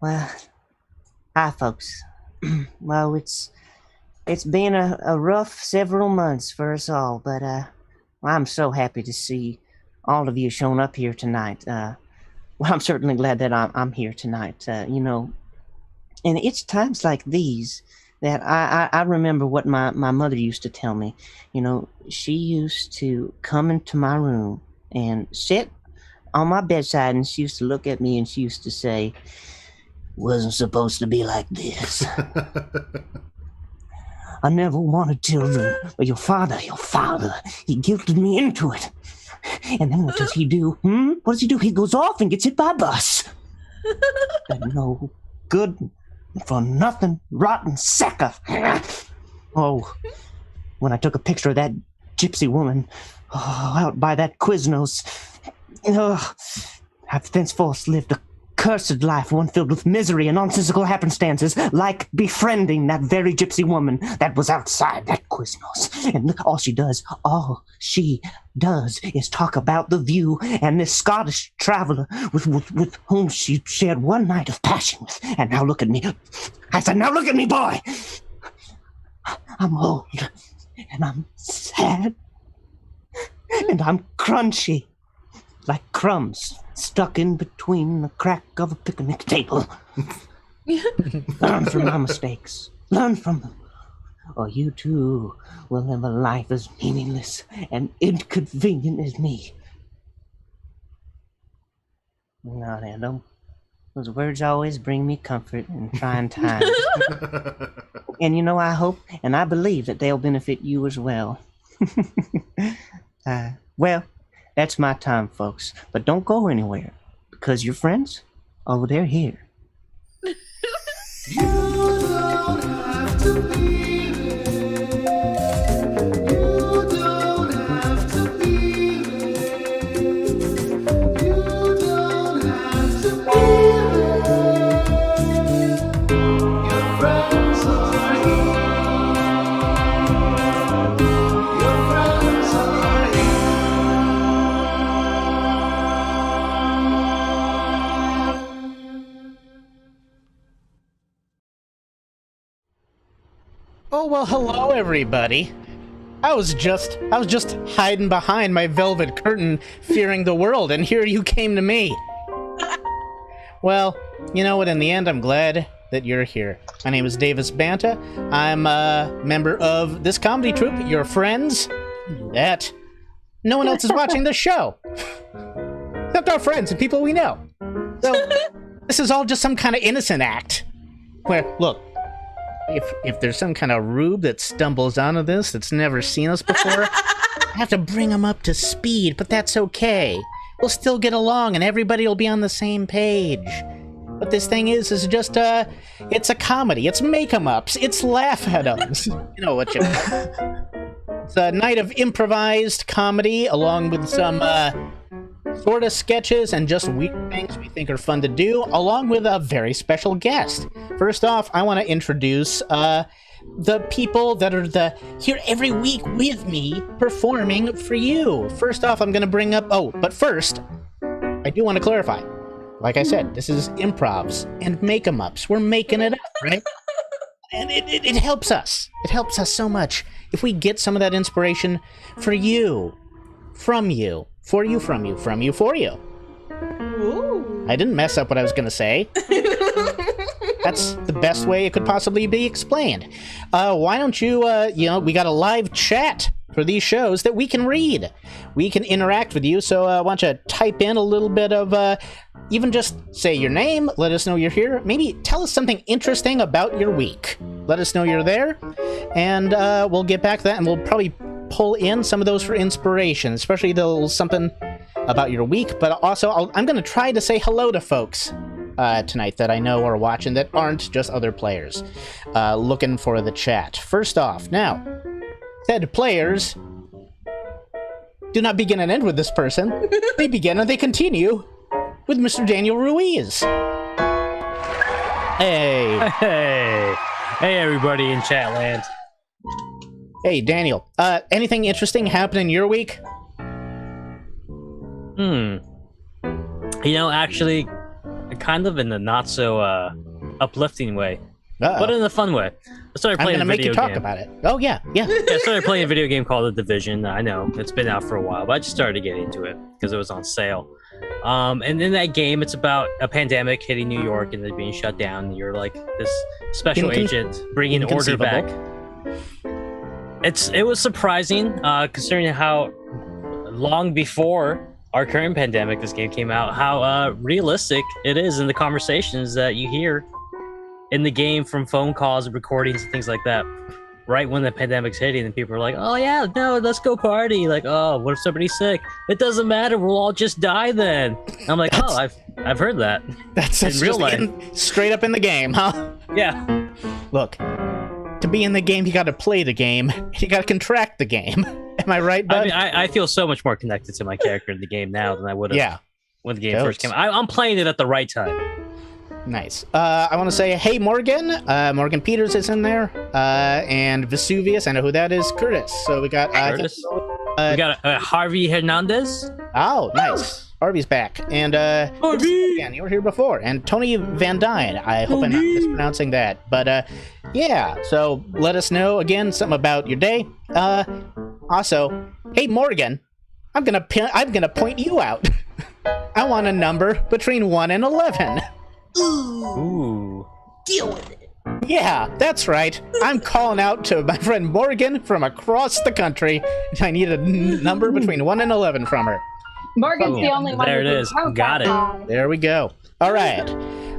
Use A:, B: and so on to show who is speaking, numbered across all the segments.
A: Well, hi, folks. Well, it's been a rough several months for us all, but I'm so happy to see all of you showing up here tonight. Well, I'm certainly glad that I'm here tonight. And it's times like these that I remember what my mother used to tell me. She used to come into my room and sit on my bedside, and she used to look at me and she used to say, "Wasn't supposed to be like this." I never wanted children, but your father, he guilted me into it. And then what does he do? What does he do? He goes off and gets hit by a bus. That no good for nothing rotten sack of... Oh, when I took a picture of that gypsy woman out by that Quiznos, I've thenceforth lived a cursed life, one filled with misery and nonsensical happenstances, like befriending that very gypsy woman that was outside that Quiznos. And all she does is talk about the view and this Scottish traveler with whom she shared one night of passion with. And now look at me. I said, now look at me, boy. I'm old, and I'm sad, and I'm crunchy, like crumbs stuck in between the crack of a picnic table. Learn from my mistakes. Learn from them. Or you too will live a life as meaningless and inconvenient as me. No, don't. Those words always bring me comfort in trying times. And I hope and I believe that they'll benefit you as well. Well, that's my time, folks. But don't go anywhere, because your friends, they're here. You don't have to be there. You don't have to be there. You don't have to be there. Your friends are here. Your friends are here.
B: Oh, well, hello, everybody. I was just hiding behind my velvet curtain, fearing the world, and here you came to me. Well, you know what, in the end, I'm glad that you're here. My name is Davis Banta. I'm a member of this comedy troupe, your friends. That no one else is watching this show. Except our friends and people we know. So, this is all just some kind of innocent act. Where, look, if there's some kind of rube that stumbles onto this that's never seen us before, I have to bring them up to speed, but that's okay. We'll still get along and everybody will be on the same page. What this thing is just, it's a comedy. It's make-em-ups. It's laugh-at-ems. You know what you mean. It's a night of improvised comedy along with some, sort of sketches and just weird things we think are fun to do, along with a very special guest. First off, I want to introduce the people that are here every week with me performing for you. First off, I'm going to bring up... Oh, but first, I do want to clarify. Like I said, this is improvs and make-em-ups. We're making it up, right? And it helps us. It helps us so much if we get some of that inspiration for you, from you. For you, from you, from you, for you.
C: Ooh.
B: I didn't mess up what I was going to say. That's the best way it could possibly be explained. Why don't you, we got a live chat for these shows that we can read. We can interact with you, so why don't you type in a little bit of, even just say your name, let us know you're here. Maybe tell us something interesting about your week. Let us know you're there, and we'll get back to that, and we'll probably pull in some of those for inspiration, especially something about your week, but also I'm going to try to say hello to folks tonight that I know are watching that aren't just other players looking for the chat. First off, now, said players do not begin and end with this person. They begin and they continue with Mr. Daniel Ruiz. Hey.
D: Hey, everybody in chat land.
B: Hey, Daniel. Anything interesting happen in your week?
D: Actually, kind of in a not so uplifting way,
B: Uh-oh.
D: but in a fun way. I started
B: I'm
D: playing
B: gonna
D: a
B: make
D: video
B: you talk
D: game.
B: about it. Oh yeah.
D: Yeah, I started playing a video game called The Division. I know it's been out for a while, but I just started to get into it because it was on sale. And in that game, it's about a pandemic hitting New York and it being shut down. And you're like this special agent bringing order back. It was surprising, considering how long before our current pandemic this game came out, how realistic it is in the conversations that you hear in the game from phone calls and recordings and things like that. Right when the pandemic's hitting and people are like, oh yeah, no, let's go party. Like, oh, what if somebody's sick? It doesn't matter, we'll all just die then. And I'm like, oh, I've heard that.
B: That's
D: in real life.
B: Straight up in the game, huh?
D: Yeah.
B: Look, to be in the game, you gotta play the game. You gotta contract the game. Am I right, bud?
D: I mean, I feel so much more connected to my character in the game now than I would have when the game first came out. I'm playing it at the right time.
B: Nice. I want to say, hey, Morgan. Morgan Peters is in there. And Vesuvius, I know who that is. Curtis. So we got...
D: Curtis? We got Harvey Hernandez.
B: Oh, nice. Harvey's back. And
D: Harvey!
B: again, you were here before. And Tony Van Dyne. I hope I'm not mispronouncing that. But yeah, so let us know, again, something about your day. Also, hey, Morgan, I'm gonna point you out. I want a number between 1 and 11.
D: Ooh.
C: Deal with it.
B: Yeah, that's right. I'm calling out to my friend Morgan from across the country. I need a number between 1 and 11 from her.
E: Morgan's the only one.
D: There
E: who
D: it
E: can
D: is.
E: count
D: Got
E: that.
D: it.
B: There we go. All right.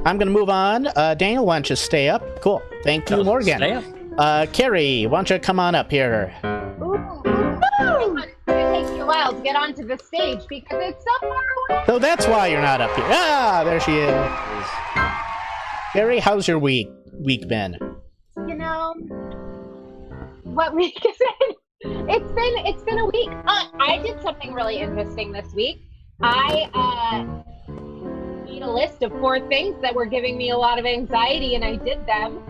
B: I'm going to move on. Daniel, why don't you stay up? Cool. Thank you, Morgan.
D: Stay up.
B: Carrie, why don't you come on up here?
E: It's gonna take me a while to get onto the stage because it's so far away.
B: So that's why you're not up here. Ah, there she is. Carrie, how's your week been?
E: You know, what week is it? It's been a week. I did something really interesting this week. I made a list of 4 things that were giving me a lot of anxiety, and I did them.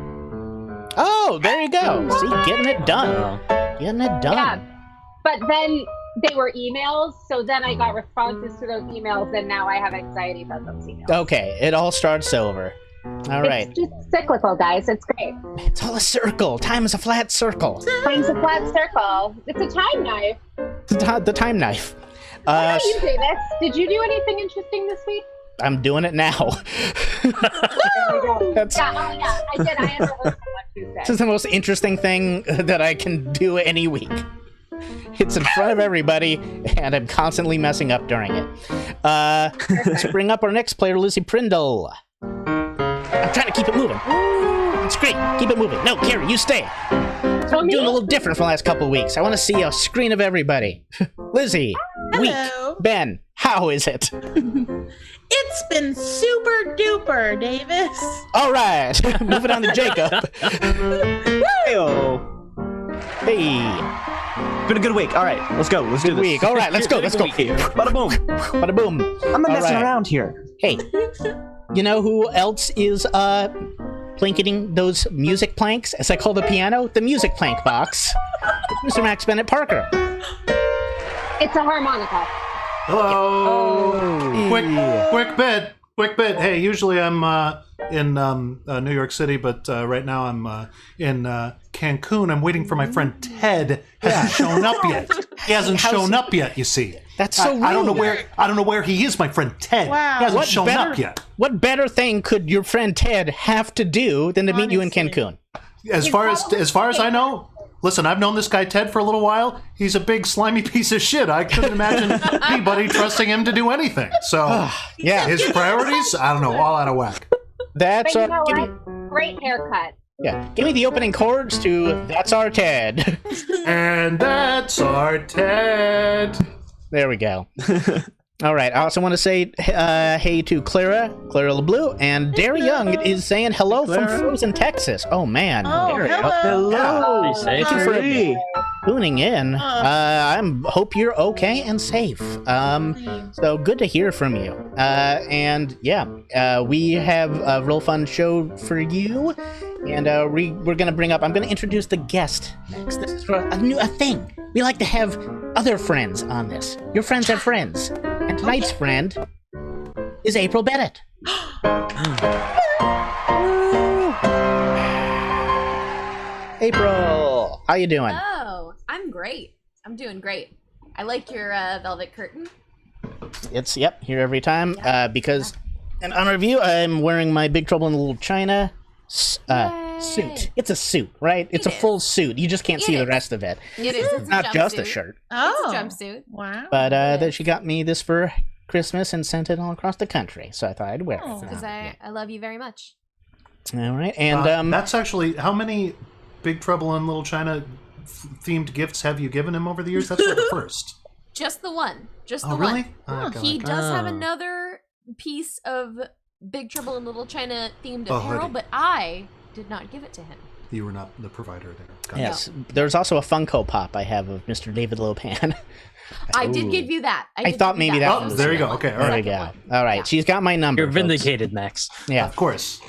B: Oh, there you go. See, getting it done. Getting it done.
E: Yeah, but then they were emails, so then I got responses to those emails, and now I have anxiety about those emails.
B: Okay, it all starts over. All right.
E: It's just cyclical, guys. It's great.
B: It's all a circle. Time is a flat circle.
E: Time's a flat circle. It's a time knife.
B: The time knife.
E: What about you, Davis? Did you do anything interesting this week?
B: I'm doing it now.
E: There we go.
B: That's-
E: Yeah, I did. I had to listen to what you
B: This
E: said.
B: is the most interesting thing that I can do any week. It's in front of everybody, and I'm constantly messing up during it. Let's bring up our next player, Lizzie Prindle. I'm trying to keep it moving. It's great. Keep it moving. No, Carrie, you stay.
E: Tell
B: I'm
E: me.
B: doing a little different from the last couple of weeks. I want to see a screen of everybody. Lizzie,
C: Hello.
B: week, Ben, how is it?
C: It's been super duper, Davis.
B: All right, moving on to Jacob.
F: Heyo.
B: Hey,
F: Been a good week. All right, let's go. Let's do this.
B: week. All right, let's go. Let's go.
F: Bada boom.
B: Bada boom.
F: I'm not
B: All
F: messing
B: right.
F: around here.
B: Hey, you know who else is planking those music planks, as I call the piano? The music plank box. Mr. Max Bennett-Parker.
E: It's a harmonica.
G: Hello.
B: Hey.
G: Quick bit. Hey, usually I'm in New York City, but right now I'm in Cancun. I'm waiting for my friend Ted. Hasn't shown up yet. He hasn't shown up yet. You see.
B: That's so
G: I don't know
B: rude.
G: where he is. My friend Ted.
C: Wow.
G: He hasn't
B: What
G: shown
B: better-
G: up yet.
B: What better thing could your friend Ted have to do than to meet you in
C: Honestly.
B: Cancun?
G: As far as I know. Listen, I've known this guy Ted for a little while. He's a big slimy piece of shit. I couldn't imagine anybody trusting him to do anything. So
B: Yeah,
G: his priorities, I don't know, all out of whack.
B: that's
E: But you know
B: give me,
E: what? Great haircut.
B: yeah. Give me the opening chords to "That's Our Ted."
G: And that's our Ted.
B: There we go. All right. I also want to say hey to Clara LeBlue, and Derry Young is saying hello from Frozen, Texas. Oh man,
C: Oh,
B: Derry,
C: hello.
D: Be safe.
B: Thank you for
F: Hey.
B: tuning in. Hope you're okay and safe. So good to hear from you. And yeah, we have a real fun show for you. And we're gonna bring up. I'm gonna introduce the guest next. This is for a thing. We like to have other friends on this. Your friends have friends, and tonight's friend is April Bennett. April, how you doing?
H: Oh, I'm great. I'm doing great. I like your velvet curtain.
B: It's here every time because in honor of you, I'm wearing my Big Trouble in Little China suit. It's a suit, right? It's a full suit. You just can't see the rest of it.
H: It is.
B: It's not just a shirt.
C: Oh,
H: It's a jumpsuit.
C: Wow.
B: But that she got me this for Christmas and sent it all across the country, so I thought I'd wear it.
H: Because I love you very much.
B: All right, and
G: that's actually how many Big Trouble in Little China themed gifts have you given him over the years? That's like the first.
H: Just the one. Just the
G: Oh, really?
H: one.
G: Oh, God.
H: He does have another piece of Big Trouble in Little China themed apparel,
G: hoodie.
H: but I did not give it to him.
G: You were not the provider there. Got it.
B: yes, there's also a Funko Pop I have of Mr. David Lopan.
H: I did give you that.
B: I thought maybe that
G: Oh,
B: was
G: there you go.
H: the
G: Okay, all
B: There we
G: right.
B: go. All right, she's got my number.
D: You're
B: folks.
D: vindicated, Max.
B: Yeah.
G: Of course.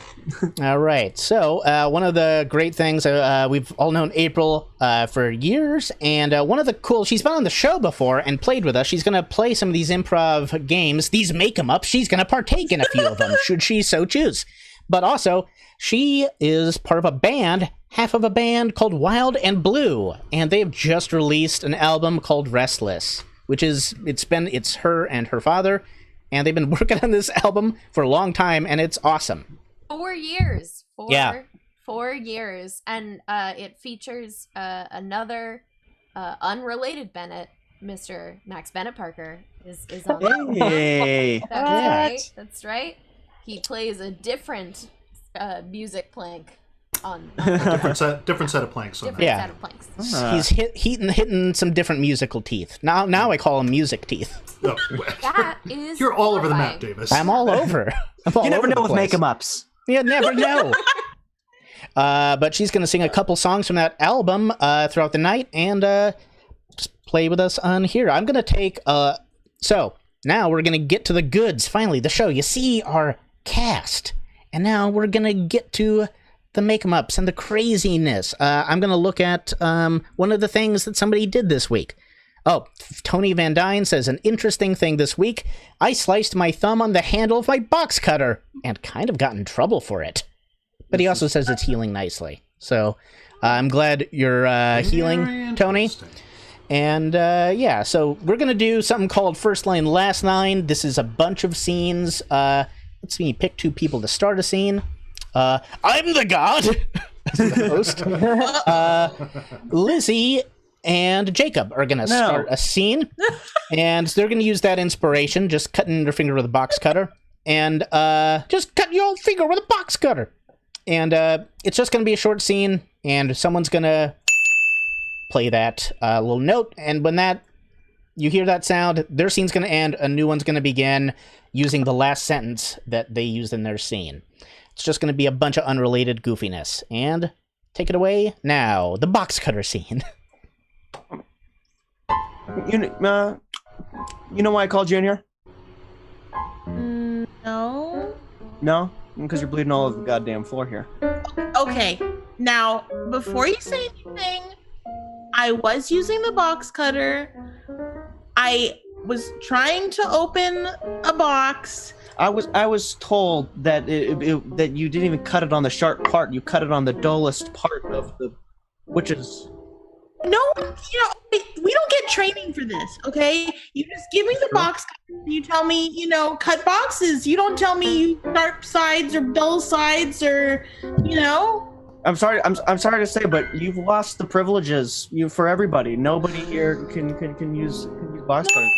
B: All right. So one of the great things we've all known April for years, and one of the cool. She's been on the show before and played with us. She's going to play some of these improv games, these make 'em ups. She's going to partake in a few of them, should she so choose. But also, she is part of a band, half of a band called Wild and Blue, and they've just released an album called Restless, which is it's her and her father, and they've been working on this album for a long time, and it's awesome.
H: 4 years.
B: Yeah.
H: 4 years. And it features another unrelated Bennett, Mr. Max Bennett-Parker, is on the
F: Hey.
H: That's
B: Yeah.
H: right. That's right. He plays a different music plank on
G: Different set of planks on
H: different
G: that.
B: Yeah.
H: set of planks.
B: He's hitting some different musical teeth. Now I call them music teeth.
G: Oh,
H: That is
G: you're all over the map,
H: horrifying.
G: Davis.
B: I'm all over. I'm all
F: You never
B: over the
F: know with
B: place.
F: make 'em ups.
B: You never know. But she's going to sing a couple songs from that album throughout the night and just play with us on here. I'm going to take... So, now we're going to get to the goods. Finally, the show. You see our cast. And now we're going to get to the make-em-ups and the craziness. I'm going to look at one of the things that somebody did this week. Oh, Tony Van Dyne says, an interesting thing this week. I sliced my thumb on the handle of my box cutter and kind of got in trouble for it. But he also says it's healing nicely. So I'm glad you're healing,
G: Very
B: Tony.
G: interesting.
B: And yeah, so we're going to do something called First Line, Last Line. This is a bunch of scenes. Let's see, pick 2 people to start a scene. I'm the god, the host. Lizzie and Jacob are going to start a scene, and they're going to use that inspiration, just cutting their finger with a box cutter, and just cut your finger with a box cutter. And it's just going to be a short scene, and someone's going to play that little note, and when you hear that sound, their scene's going to end, a new one's going to begin using the last sentence that they used in their scene. It's just going to be a bunch of unrelated goofiness. And take it away now, the box cutter scene.
F: You know why I called you in here?
C: No.
F: No? Because you're bleeding all over the goddamn floor here.
C: Okay. Now, before you say anything, I was using the box cutter. I was trying to open a box.
F: I was told that that you didn't even cut it on the sharp part. You cut it on the dullest part of the, which is.
C: No, we don't get training for this, okay? You just give me the box cutter. You tell me, cut boxes. You don't tell me sharp sides or dull sides or,
F: I'm sorry. I'm sorry to say, but you've lost the privileges. For everybody. Nobody here can use box cutters.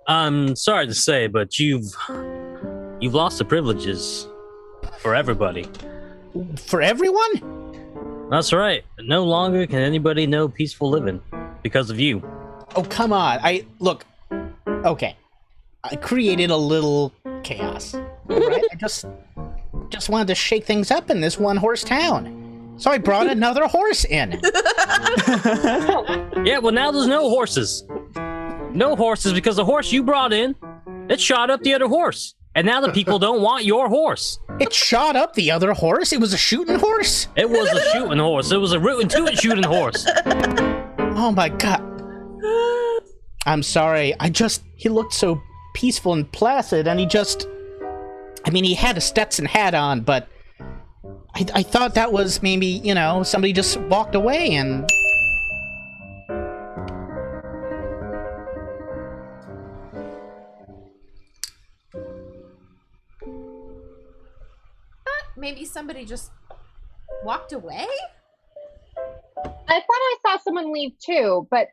D: I'm sorry to say, but you've lost the privileges for everybody.
B: For everyone?
D: That's right. No longer can anybody know peaceful living because of you.
B: Oh, come on. Okay. I created a little chaos. Right? I just wanted to shake things up in this one-horse town. So I brought another horse in.
D: Yeah, well now there's no horses. No horses because the horse you brought in, it shot up the other horse. And now the people don't want your horse.
B: It shot up the other horse? It was a shooting horse?
D: It was a shooting horse. It was a rootin' tootin' shooting horse.
B: Oh my god. I'm sorry. He looked so peaceful and placid, and he had a Stetson hat on, but I thought that was maybe, somebody just walked away and...
H: Maybe somebody just walked away?
E: I thought I saw someone leave too, but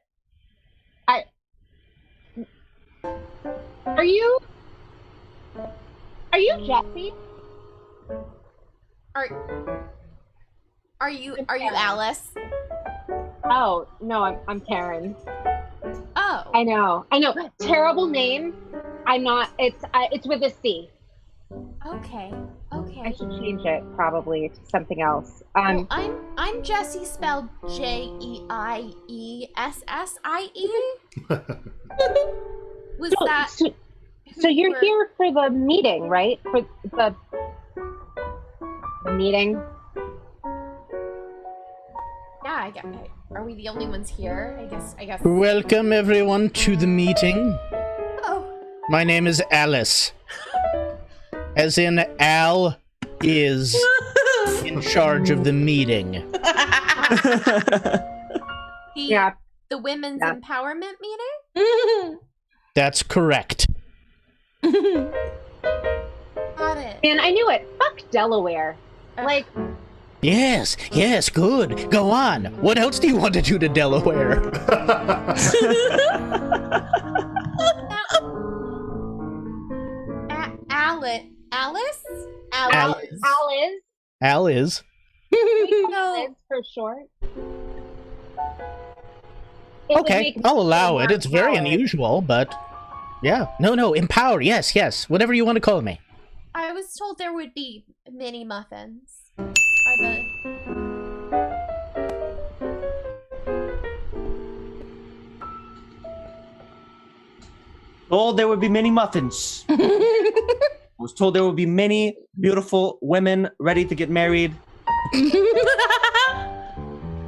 E: Are you Jesse?
H: Are you Alice?
E: Oh, no, I'm Karen.
H: Oh.
E: I know. Terrible name. I'm not, it's with a C.
H: Okay.
E: I should change it probably to something else.
H: Well, I'm Jessie, spelled Jeiessie. Was that?
E: So you're here for the meeting, right? For the meeting.
H: Yeah, I guess. Are we the only ones here? I guess.
B: Welcome everyone to the meeting.
H: Oh.
B: My name is Alice. As in, Al is in charge of the meeting.
E: Yeah.
H: The women's empowerment meeting?
B: That's correct.
H: Got it.
E: And I knew it. Fuck Delaware. Like.
B: Yes, good. Go on. What else do you want to do to Delaware?
H: Alice?
B: Al is.
E: Alice for short.
B: Okay, I'll allow it. It's very unusual, but yeah. No, empower. Yes. Whatever you want to call me.
H: I was told there would be mini muffins.
F: Told there would be many muffins. I was told there would be many beautiful women ready to get married.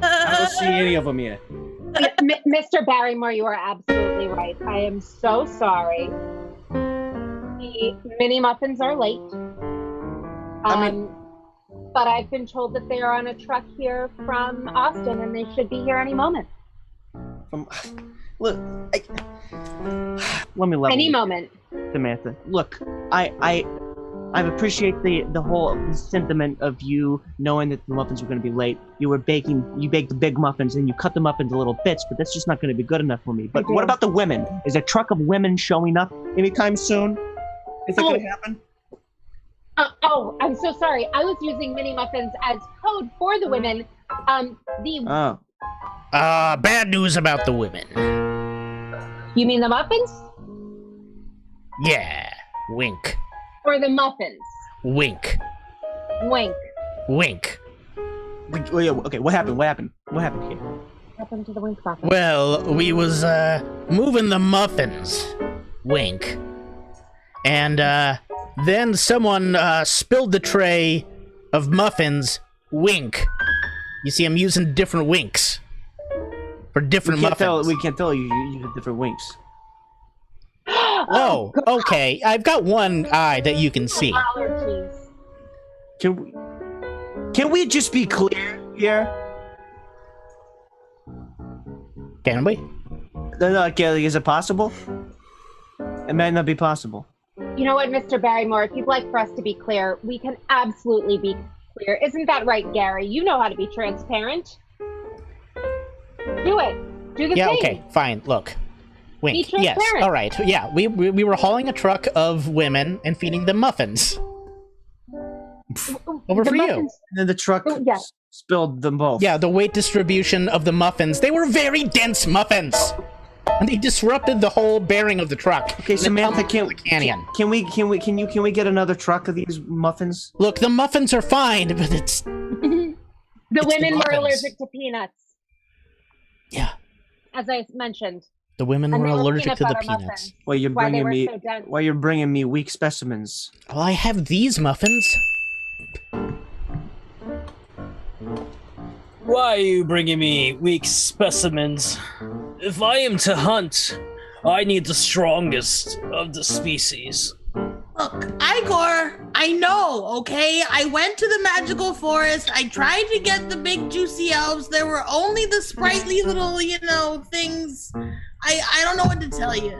F: I don't see any of them yet.
E: Mr. Barrymore, you are absolutely right. I am so sorry. The mini muffins are late. But I've been told that they are on a truck here from Austin, and they should be here any moment.
F: Look, let me level
E: any
F: with
E: moment,
F: Samantha. Look, I appreciate the whole sentiment of you knowing that the muffins were going to be late. You baked the big muffins and you cut them up into little bits, but that's just not going to be good enough for me. But what about the women? Is a truck of women showing up anytime soon? Is that going to happen?
E: I'm so sorry. I was using mini muffins as code for the women.
B: Bad news about the women.
E: You mean the muffins?
B: Yeah. Wink.
E: Or the muffins?
B: Wink.
E: Wink.
F: Okay, what happened? What happened here?
E: What happened to the wink muffins?
B: Well, we was moving the muffins. Wink. And then someone spilled the tray of muffins. Wink. You see, I'm using different winks for different muffins.
F: We can't tell you have different winks.
B: Oh, okay. I've got one eye that you can see.
E: Allergies.
F: Can we just be clear here?
B: Can we?
F: No, is it possible? It might not be possible.
E: You know what, Mr. Barrymore, if you'd like for us to be clear, we can absolutely be clear. Isn't that right, Gary? You know how to be transparent. Do it. Do the thing.
B: Yeah, okay, fine. Look. Wink.
E: Be transparent.
B: Yes, all right. Yeah, we were hauling a truck of women and feeding them muffins. Over for you.
F: And then the truck spilled them both.
B: Yeah, the weight distribution of the muffins. They were very dense muffins. And they disrupted the whole bearing of the truck.
F: Okay, Samantha, can we get another truck of these muffins?
B: Look, the muffins are fine, but it's
E: the women were allergic to peanuts.
B: Yeah.
E: As I mentioned.
B: The women were allergic to the peanuts.
F: Well, you're bringing me weak specimens.
B: Well, I have these muffins.
D: Why are you bringing me weak specimens? If I am to hunt, I need the strongest of the species.
C: Look, Igor, I know, okay? I went to the magical forest. I tried to get the big juicy elves. There were only the sprightly little, things. I don't know what to tell you.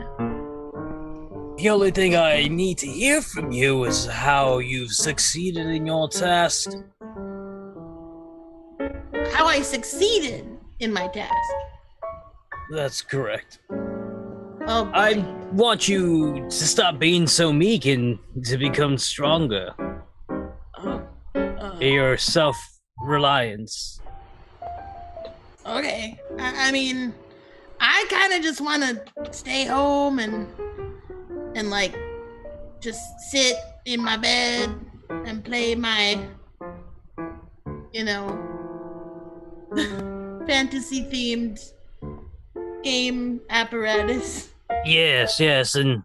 D: The only thing I need to hear from you is how you've succeeded in your task.
C: How I succeeded in my task.
D: That's correct.
C: Oh, boy.
D: I want you to stop being so meek and to become stronger. Your self-reliance.
C: Okay. I mean, I kind of just want to stay home and just sit in my bed and play my, fantasy-themed game apparatus.
D: Yes, and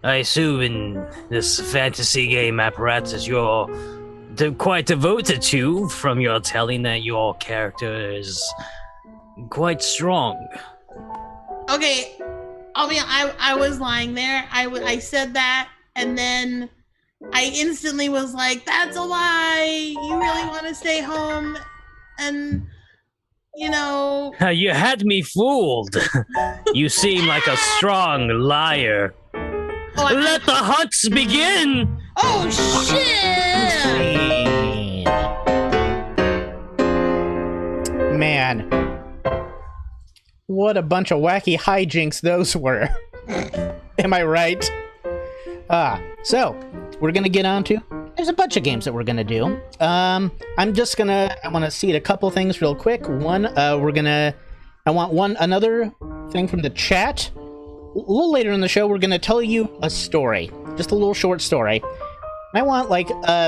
D: I assume in this fantasy game apparatus you're quite devoted to, from your telling that your character is quite strong.
C: Okay, I was lying there. I said that, and then I instantly was like, that's a lie. You really want to stay home, and
D: You had me fooled. You seem like a strong liar. Let the hunts begin!
C: Oh, shit!
B: Man. What a bunch of wacky hijinks those were. Am I right? So, we're gonna get on to... There's a bunch of games that we're gonna do. I want to seed a couple things real quick. One, I want another thing from the chat. A little later in the show, we're gonna tell you a story. Just a little short story. I want,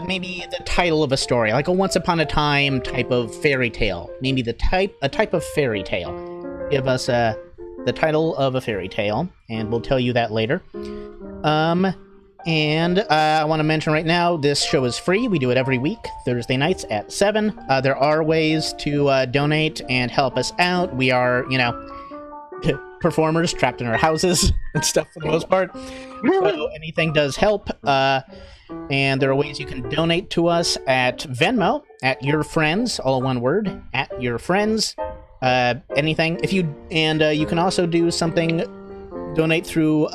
B: maybe the title of a story, like a Once Upon a Time type of fairy tale. Maybe a type of fairy tale. Give us, the title of a fairy tale, and we'll tell you that later. And I want to mention right now, this show is free. We do it every week, Thursday nights at 7. There are ways to donate and help us out. We are, performers trapped in our houses and stuff for the most part. So anything does help. And there are ways you can donate to us at Venmo, at Your Friends, all one word, at Your Friends. Anything. You can also do donate through,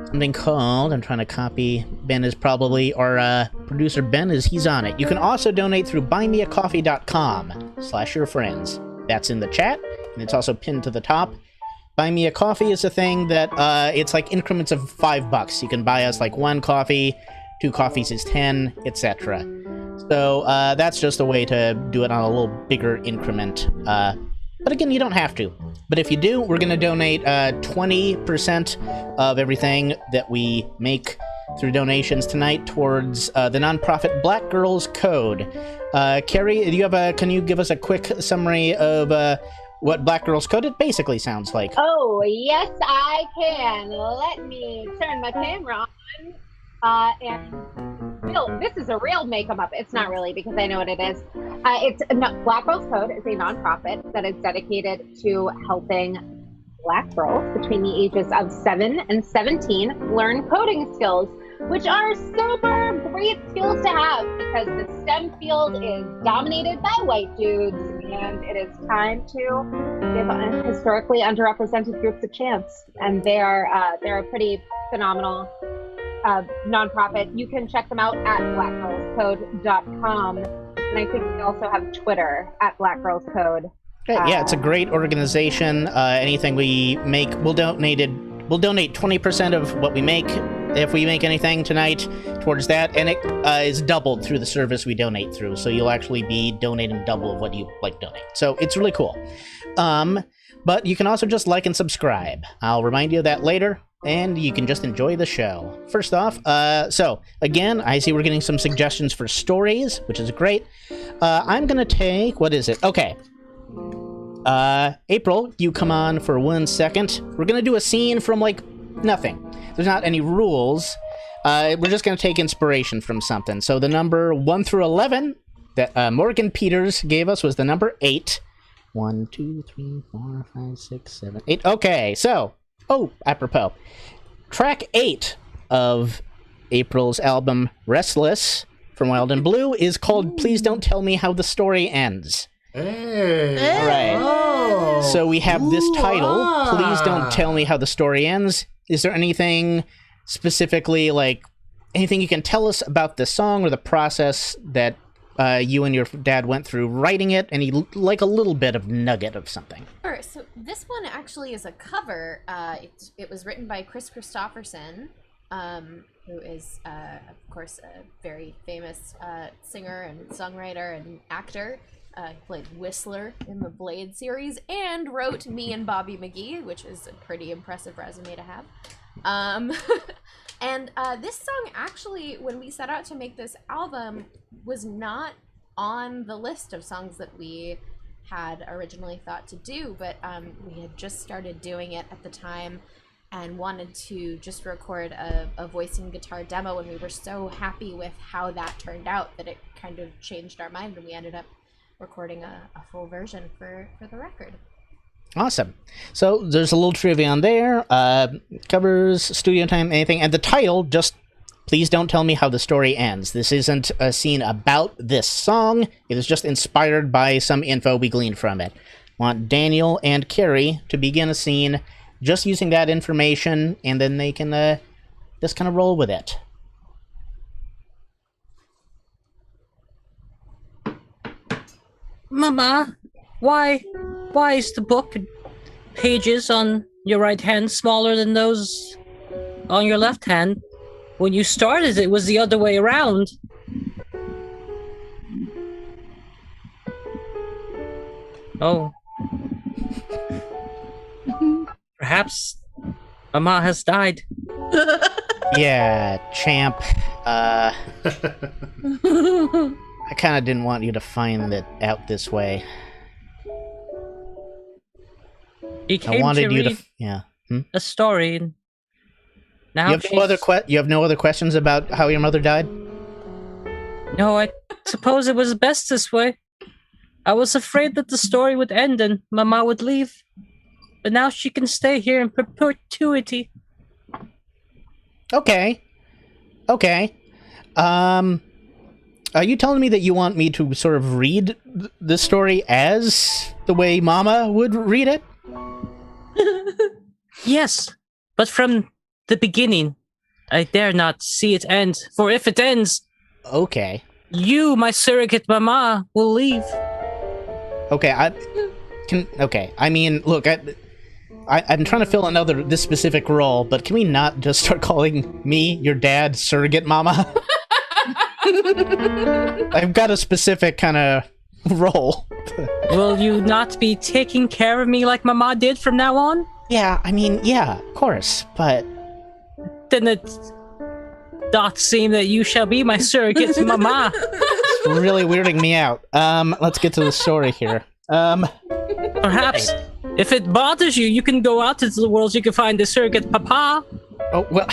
B: something called, I'm trying to copy, Ben is probably, our producer Ben he's on it. You can also donate through buymeacoffee.com/yourfriends. That's in the chat, and it's also pinned to the top. Buy Me a Coffee is a thing that, it's like increments of $5. You can buy us like 1 coffee, 2 coffees is 10, etc. So, that's just a way to do it on a little bigger increment. But again, you don't have to. But if you do, we're going to donate 20% of everything that we make through donations tonight towards the nonprofit Black Girls Code. Carrie, can you give us a quick summary of what Black Girls Code it basically sounds like?
E: Oh, yes, I can. Let me turn my camera on. This is a real make-em-up. It's not really, because I know what it is. Black Girls Code is a nonprofit that is dedicated to helping Black girls between the ages of 7 and 17 learn coding skills, which are super great skills to have because the STEM field is dominated by white dudes, and it is time to give historically underrepresented groups a chance. And they're a pretty phenomenal nonprofit. You can check them out at blackgirlscode.com, and I think we also have Twitter at Black Girls Code.
B: Yeah, it's a great organization. Anything we make, we'll donate 20% of what we make if we make anything tonight towards that, and it is doubled through the service we donate through. So you'll actually be donating double of what you donate. So it's really cool. But you can also just like and subscribe. I'll remind you of that later. And you can just enjoy the show. First off, so again, I see we're getting some suggestions for stories, which is great. I'm gonna take, what is it? Okay. April, you come on for 1 second. We're gonna do a scene from nothing. There's not any rules. We're just gonna take inspiration from something. So the number 1 through 11 that Morgan Peters gave us was the number 8. 1, 2, 3, 4, 5, 6, 7, 8. Okay, so Oh, apropos. Track 8 of April's album Restless from Wild and Blue is called Please Don't Tell Me How the Story Ends.
G: Hey.
B: All right.
G: Oh.
B: So we have this title,
G: Ooh,
B: Please Don't Tell Me How the Story Ends. Is there anything specifically, like, anything you can tell us about the song or the process that you and your dad went through writing it? Any, like, a little bit of nugget of something?
H: Sure. So this one actually is a cover. It was written by Chris Christopherson, who is, of course, a very famous singer and songwriter and actor. He played Whistler in the Blade series and wrote Me and Bobby McGee, which is a pretty impressive resume to have. And this song actually, when we set out to make this album, was not on the list of songs that we had originally thought to do, but we had just started doing it at the time and wanted to just record a voice and guitar demo, and we were so happy with how that turned out that it kind of changed our mind, and we ended up recording a full version for the record.
B: Awesome. So there's a little trivia on there. Covers, studio time, anything. And the title, just Please Don't Tell Me How the Story Ends. This isn't a scene about this song. It is just inspired by some info we gleaned from it. Want Daniel and Carrie to begin a scene just using that information, and then they can just kind of roll with it.
I: Mama, why is the book pages on your right hand smaller than those on your left hand? When you started, it was the other way around. Oh. Perhaps Mama has died.
B: Yeah, champ. I kind of didn't want you to find it out this way.
I: He
B: I
I: came
B: wanted
I: to
B: you
I: read
B: to... Yeah.
I: a story. And now
B: You have no other questions about how your mother died?
I: No, I suppose it was best this way. I was afraid that the story would end and Mama would leave. But now she can stay here in perpetuity.
B: Okay. Are you telling me that you want me to sort of read the story as the way Mama would read it?
I: Yes, but from the beginning. I dare not see it end, for if it ends,
B: Okay.
I: you, my surrogate Mama, will leave.
B: Okay, I mean, look, I'm trying to fill this specific role, but can we not just start calling me, your dad, surrogate Mama? I've got a specific kind of role.
I: Will you not be taking care of me like Mama did from now on?
B: Yeah, I mean, yeah, of course, but...
I: Then it doth seem that you shall be my surrogate Mama.
B: It's really weirding me out. Let's get to the story here.
I: Perhaps, if it bothers you, you can go out into the world, you can find a surrogate Papa
B: Oh, well...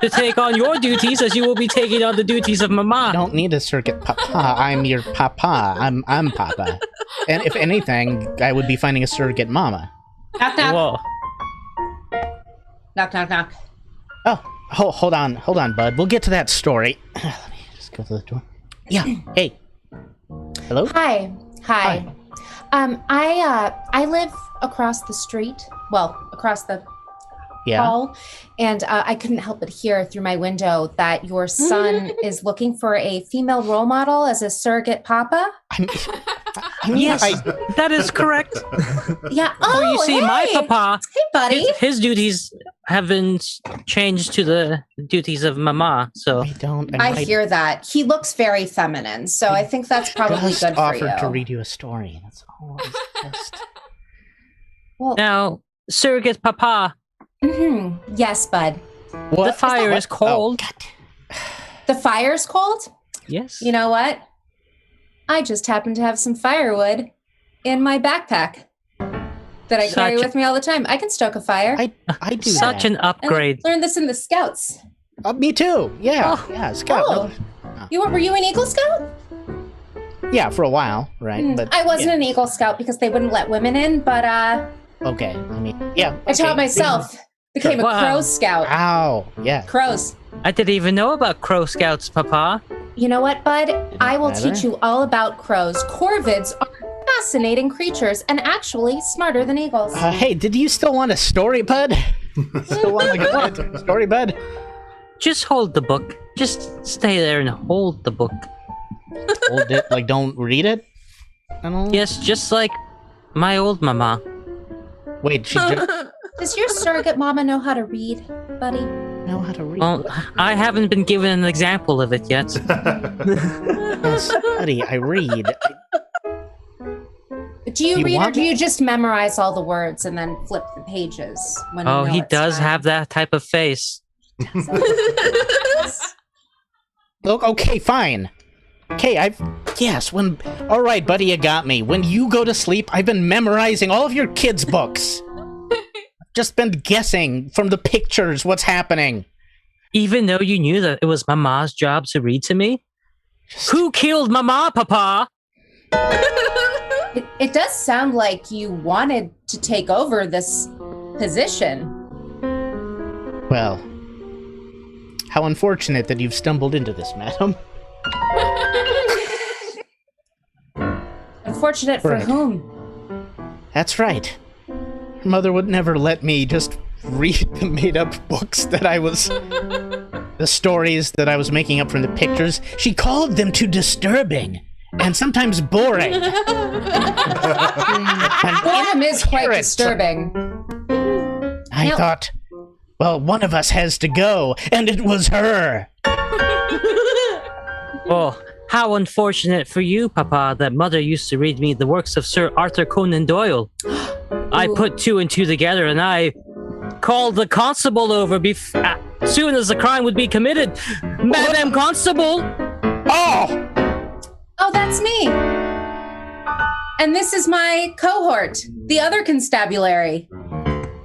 I: to take on your duties, as you will be taking on the duties of Mama.
B: I don't need a surrogate Papa. I'm your Papa. I'm Papa. And if anything, I would be finding a surrogate Mama.
J: Knock, knock.
I: Whoa.
J: Knock, knock, knock.
B: Oh, hold on, bud. We'll get to that story. Let me just go to the door. Yeah. Hey. Hello?
J: Hi. I live across the street. Well, across the hall, and I couldn't help but hear through my window that your son is looking for a female role model as a surrogate papa.
I: Yes, that is correct.
J: Yeah.
I: Well, you see, my Papa,
J: Hey, buddy.
I: his duties have been changed to the duties of Mama. So
J: I hear that. He looks very feminine, so I think that's probably
B: just
J: good for
B: offered
J: you.
B: to read you a story. That's all. Just...
J: Well,
I: now, surrogate Papa.
J: Yes, bud.
B: What?
I: The fire is cold.
B: Oh,
J: The fire's cold?
I: Yes.
J: You know what? I just happen to have some firewood in my backpack that I carry with me all the time. I can stoke a fire.
B: I do
I: Such an upgrade.
J: I learned this in the Scouts.
B: Me too. Yeah. Yeah, Scout.
J: Oh. Were you an Eagle Scout?
B: Yeah, for a while, right? But
J: I wasn't an Eagle Scout because they wouldn't let women in, but
B: okay. I mean, yeah.
J: I taught myself. Became a
I: Wow.
J: Crow Scout.
B: Wow. Yeah.
J: Crows.
I: I didn't even know about Crow Scouts, Papa.
J: You know what, bud? I will
B: matter.
J: teach you all about crows. Corvids are fascinating creatures and actually smarter than eagles.
B: Hey, did you still want a story, bud? Still want like a story, bud?
I: Just hold the book. Just stay there and hold the book.
B: Hold it, like don't read it? I don't...
I: Yes, just like my old mama.
B: Wait, she just
J: Does your surrogate mama know how to read, buddy?
B: know how to read?
I: Well, I haven't been given an example of it yet.
B: Yes, buddy, I read.
J: Do you
B: You
J: read or
B: want
J: do
B: me-
J: you just memorize all the words and then flip the pages? When you
I: Oh,
J: know
I: he
J: it's
I: does
J: time?
I: have that type of face.
B: Look, okay, fine. Okay, all right, buddy, you got me. When you go to sleep, I've been memorizing all of your kids' books. Just been guessing from the pictures what's happening.
I: Even though you knew that it was Mama's job to read to me? Who killed Mama, Papa?
J: It does sound like you wanted to take over this position.
B: Well, how unfortunate that you've stumbled into this, madam.
J: Unfortunate for
B: Right.
J: whom?
B: That's right. Your mother would never let me just read the made-up books that I was... the stories that I was making up from the pictures. She called them too disturbing and sometimes boring.
J: Boredom is quite
B: Carrots.
J: disturbing.
B: I
J: Now-
B: thought, well, one of us has to go, and it was her.
I: Oh, how unfortunate for you, Papa, that Mother used to read me the works of Sir Arthur Conan Doyle. I put two and two together, and I called the constable over soon as the crime would be committed. Madam Constable!
B: Oh!
J: Oh, that's me. And this is my cohort, the other constabulary,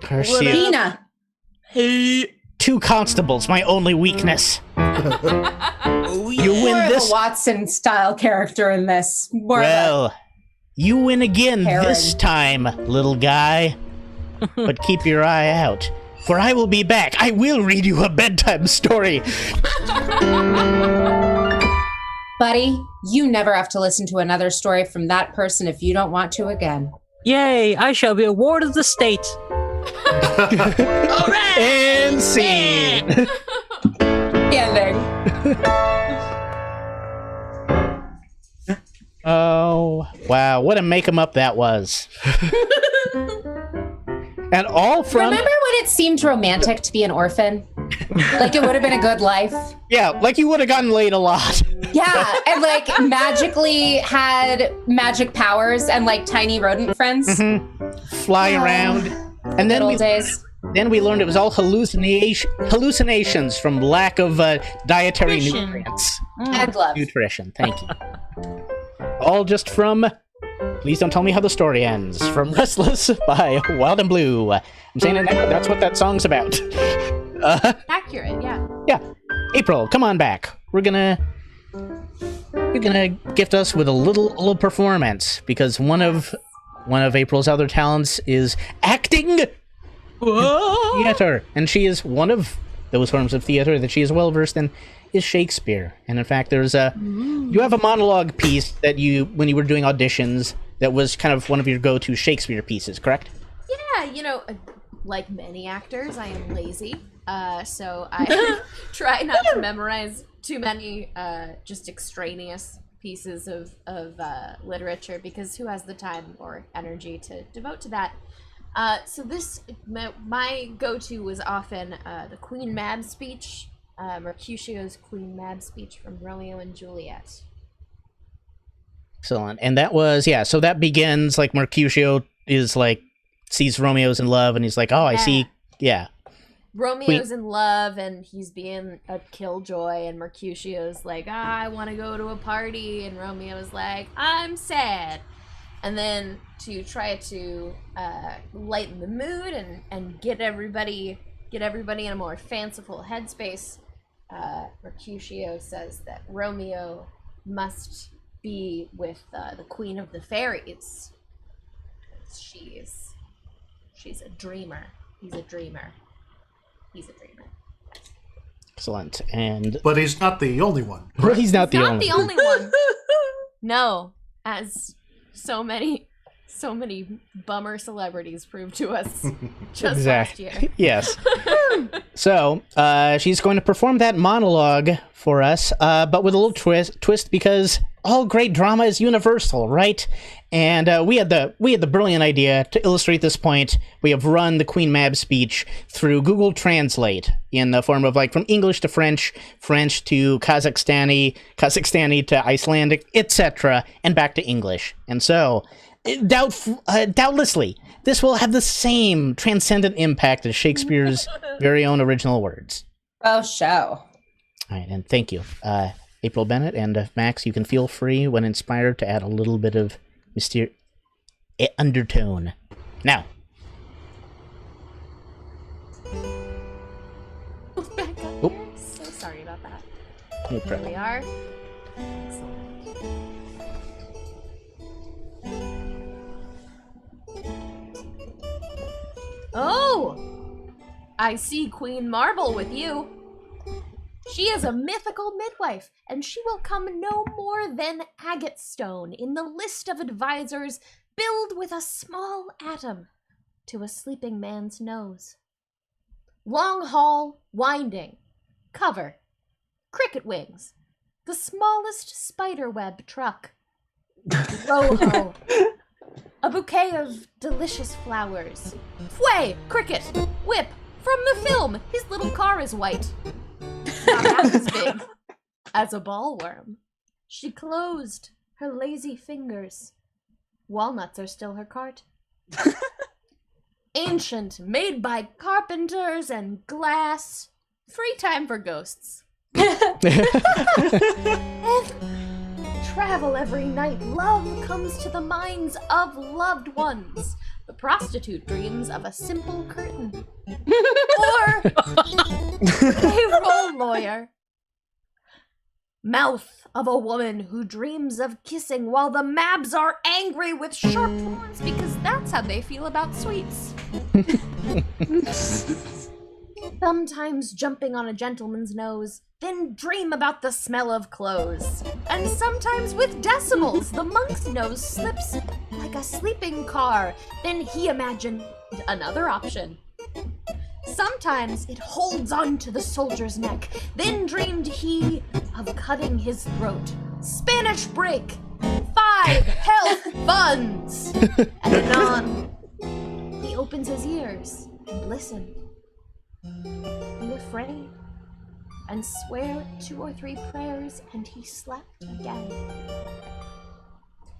B: Garcia.
J: Dina.
B: Two constables, my only weakness. You
J: More
B: win
J: of
B: this.
J: a Watson-style character in this. More of
B: Well, you win again
J: Karen.
B: this time, little guy. But keep your eye out, for I will be back. I will read you a bedtime story.
J: Buddy, you never have to listen to another story from that person if you don't want to again.
I: Yay, I shall be a ward of the state.
B: And scene.
J: Ending.
B: Oh, wow. What a make 'em up that was. And all from...
J: Remember when it seemed romantic to be an orphan? Like it would have been a good life?
B: Yeah, like you would have gotten laid a lot.
J: Yeah, and like magically had magic powers and like tiny rodent friends.
B: Fly around. And then
J: Good
B: we,
J: old days.
B: then we learned it was all hallucinations from lack of dietary nutrients.
J: And love.
B: Nutrition, thank you. All just from... Please don't tell me how the story ends. From Restless by Wild and Blue. I'm saying it now. That's what that song's about.
H: Accurate, yeah.
B: Yeah. April, come on back. You're gonna gift us with a little performance because one of April's other talents is acting. Theater, and she is one of those forms of theater that she is well versed in is Shakespeare. And in fact, there's you have a monologue piece that when you were doing auditions that was kind of one of your go-to Shakespeare pieces, correct?
H: Yeah, like many actors, I am lazy. So I try not to memorize too many just extraneous pieces of literature because who has the time or energy to devote to that? So my go-to was often the Queen Mab speech, Mercutio's Queen Mab speech from Romeo and Juliet.
B: Excellent. And that was, so that begins like Mercutio is like, sees Romeo's in love and he's like, oh, I see. Yeah.
H: Romeo's in love and he's being a killjoy and Mercutio's like, I want to go to a party, and Romeo's like, I'm sad. And then to try to lighten the mood and get everybody in a more fanciful headspace, Mercutio says that Romeo must be with the Queen of the Fairies. She's a dreamer. He's a dreamer. he's a dreamer.
B: Excellent. And
G: But he's not the only one.
B: well, he's not the
H: Not
B: only.
H: the only one. No, as so many bummer celebrities proved to us just last year.
B: Yes. So she's going to perform that monologue for us, but with a little twist because all great drama is universal, right? And we had the brilliant idea to illustrate this point. We have run the Queen Mab speech through Google Translate in the form of like from English to French, French to Kazakhstani to Icelandic, etc., and back to English. And so, doubtlessly, this will have the same transcendent impact as Shakespeare's very own original words.
J: Oh, show.
B: All right, and thank you. April Bennett and Max, you can feel free when inspired to add a little bit of undertone. Now.
H: Back up
B: Oh.
H: here. So sorry about that.
B: No
H: Here
B: problem.
H: we are. Excellent. Oh! I see Queen Marble with you. She is a mythical midwife, and she will come no more than agate stone in the list of advisors billed with a small atom to a sleeping man's nose. Long hall, winding, cover, cricket wings, the smallest spiderweb truck, roho, a bouquet of delicious flowers, fway, cricket, whip, from the film, his little car is white. Not half as big as a ballworm. She closed her lazy fingers. Walnuts are still her cart. Ancient, made by carpenters and glass. Free time for ghosts. And travel every night. Love comes to the minds of loved ones. The prostitute dreams of a simple curtain. Or a role lawyer. Mouth of a woman who dreams of kissing while the Mabs are angry with sharp horns because that's how they feel about sweets. Sometimes jumping on a gentleman's nose, then dream about the smell of clothes. And sometimes with decimals, the monk's nose slips like a sleeping car. Then he imagined another option. Sometimes it holds on to the soldier's neck. Then dreamed he of cutting his throat. Spanish break. 5 health funds. And anon, he opens his ears and listened. Be afraid and swear 2 or 3 prayers, and he slept again.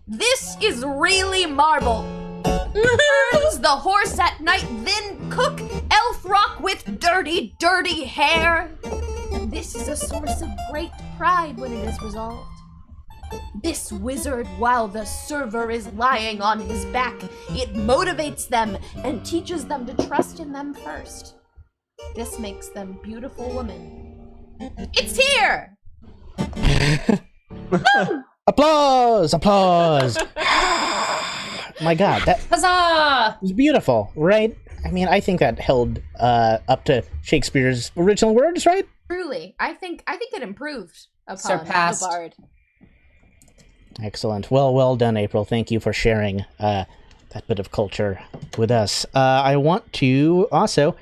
H: This is really marble. Burns the horse at night, then cook elf rock with dirty, dirty hair. And this is a source of great pride when it is resolved. This wizard, while the server is lying on his back, it motivates them and teaches them to trust in them first. This makes them beautiful women. It's here!
B: Applause! Applause! My God, that
J: Huzzah!
B: was beautiful, right? I mean, I think that held up to Shakespeare's original words, right?
H: Truly, I think it improved upon
J: Surpassed.
H: the Bard.
B: Excellent. Well done, April. Thank you for sharing that bit of culture with us. I want to also...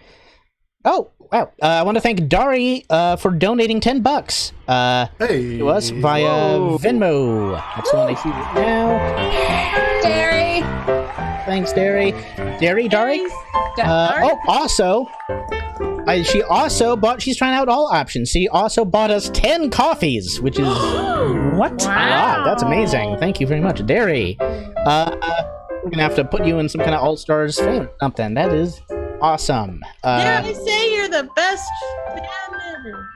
B: Oh, wow. I want to thank Dari for donating $10
G: Hey.
B: to us via
G: Whoa.
B: Venmo. That's the one I see right now.
J: Jerry!
B: Thanks, Dari. Dari? Also, she also bought, she's trying out all options. She also bought us 10 coffees, which is... What? Wow, that's amazing. Thank you very much, Dari. We're going to have to put you in some kind of All-Stars fame something. That is awesome.
C: Dare I say you're the best fan ever?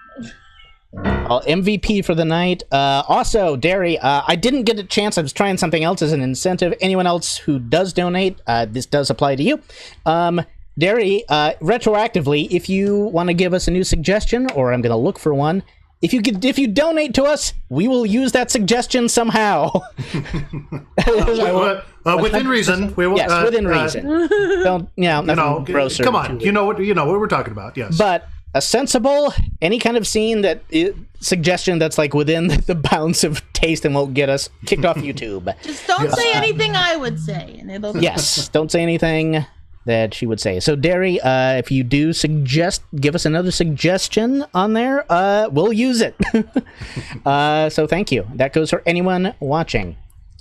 B: MVP for the night. Also, Dari, I didn't get a chance. I was trying something else as an incentive. Anyone else who does donate, this does apply to you. Dari, retroactively, if you want to give us a new suggestion, or I'm going to look for one, if you donate to us, we will use that suggestion somehow.
G: Within reason. We will,
B: yes, within reason. Don't nothing grosser.
G: Come on, you know what we're talking about. Yes,
B: but a sensible, any kind of scene suggestion that's like within the bounds of taste and won't get us kicked off YouTube.
C: Just don't say anything I would say, and it'll.
B: Yes, don't say anything that she would say. So, Derry, if you do give us another suggestion on there, we'll use it. So, thank you. That goes for anyone watching.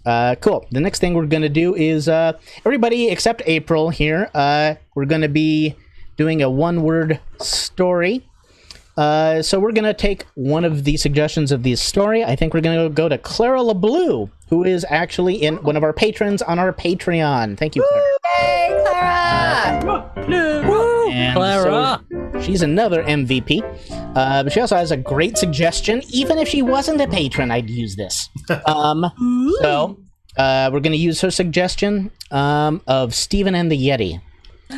B: Cool. The next thing we're going to do is everybody except April here. We're going to be doing a one-word story. So we're going to take one of the suggestions of this story. I think we're going to go to Clara LeBlue, who is actually one of our patrons on our Patreon. Thank you, Clara.
J: Hey, Clara!
B: And Clara! So she's another MVP. But she also has a great suggestion. Even if she wasn't a patron, I'd use this. So we're going to use her suggestion of Stephen and the Yeti.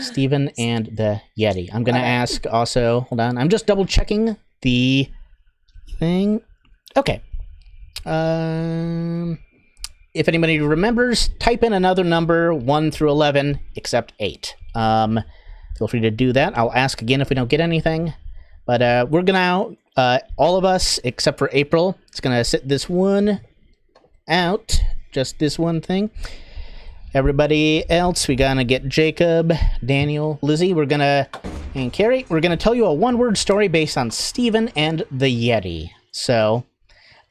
B: Stephen and the Yeti. I'm going to ask also, hold on, I'm just double checking the thing. Okay. If anybody remembers, type in another number 1 through 11, except 8. Feel free to do that. I'll ask again if we don't get anything. But we're going to, all of us, except for April, it's going to sit this one out. Just this one thing. Everybody else, we gotta get Jacob, Daniel, Lizzie, and Carrie, we're gonna tell you a one-word story based on Stephen and the Yeti. So,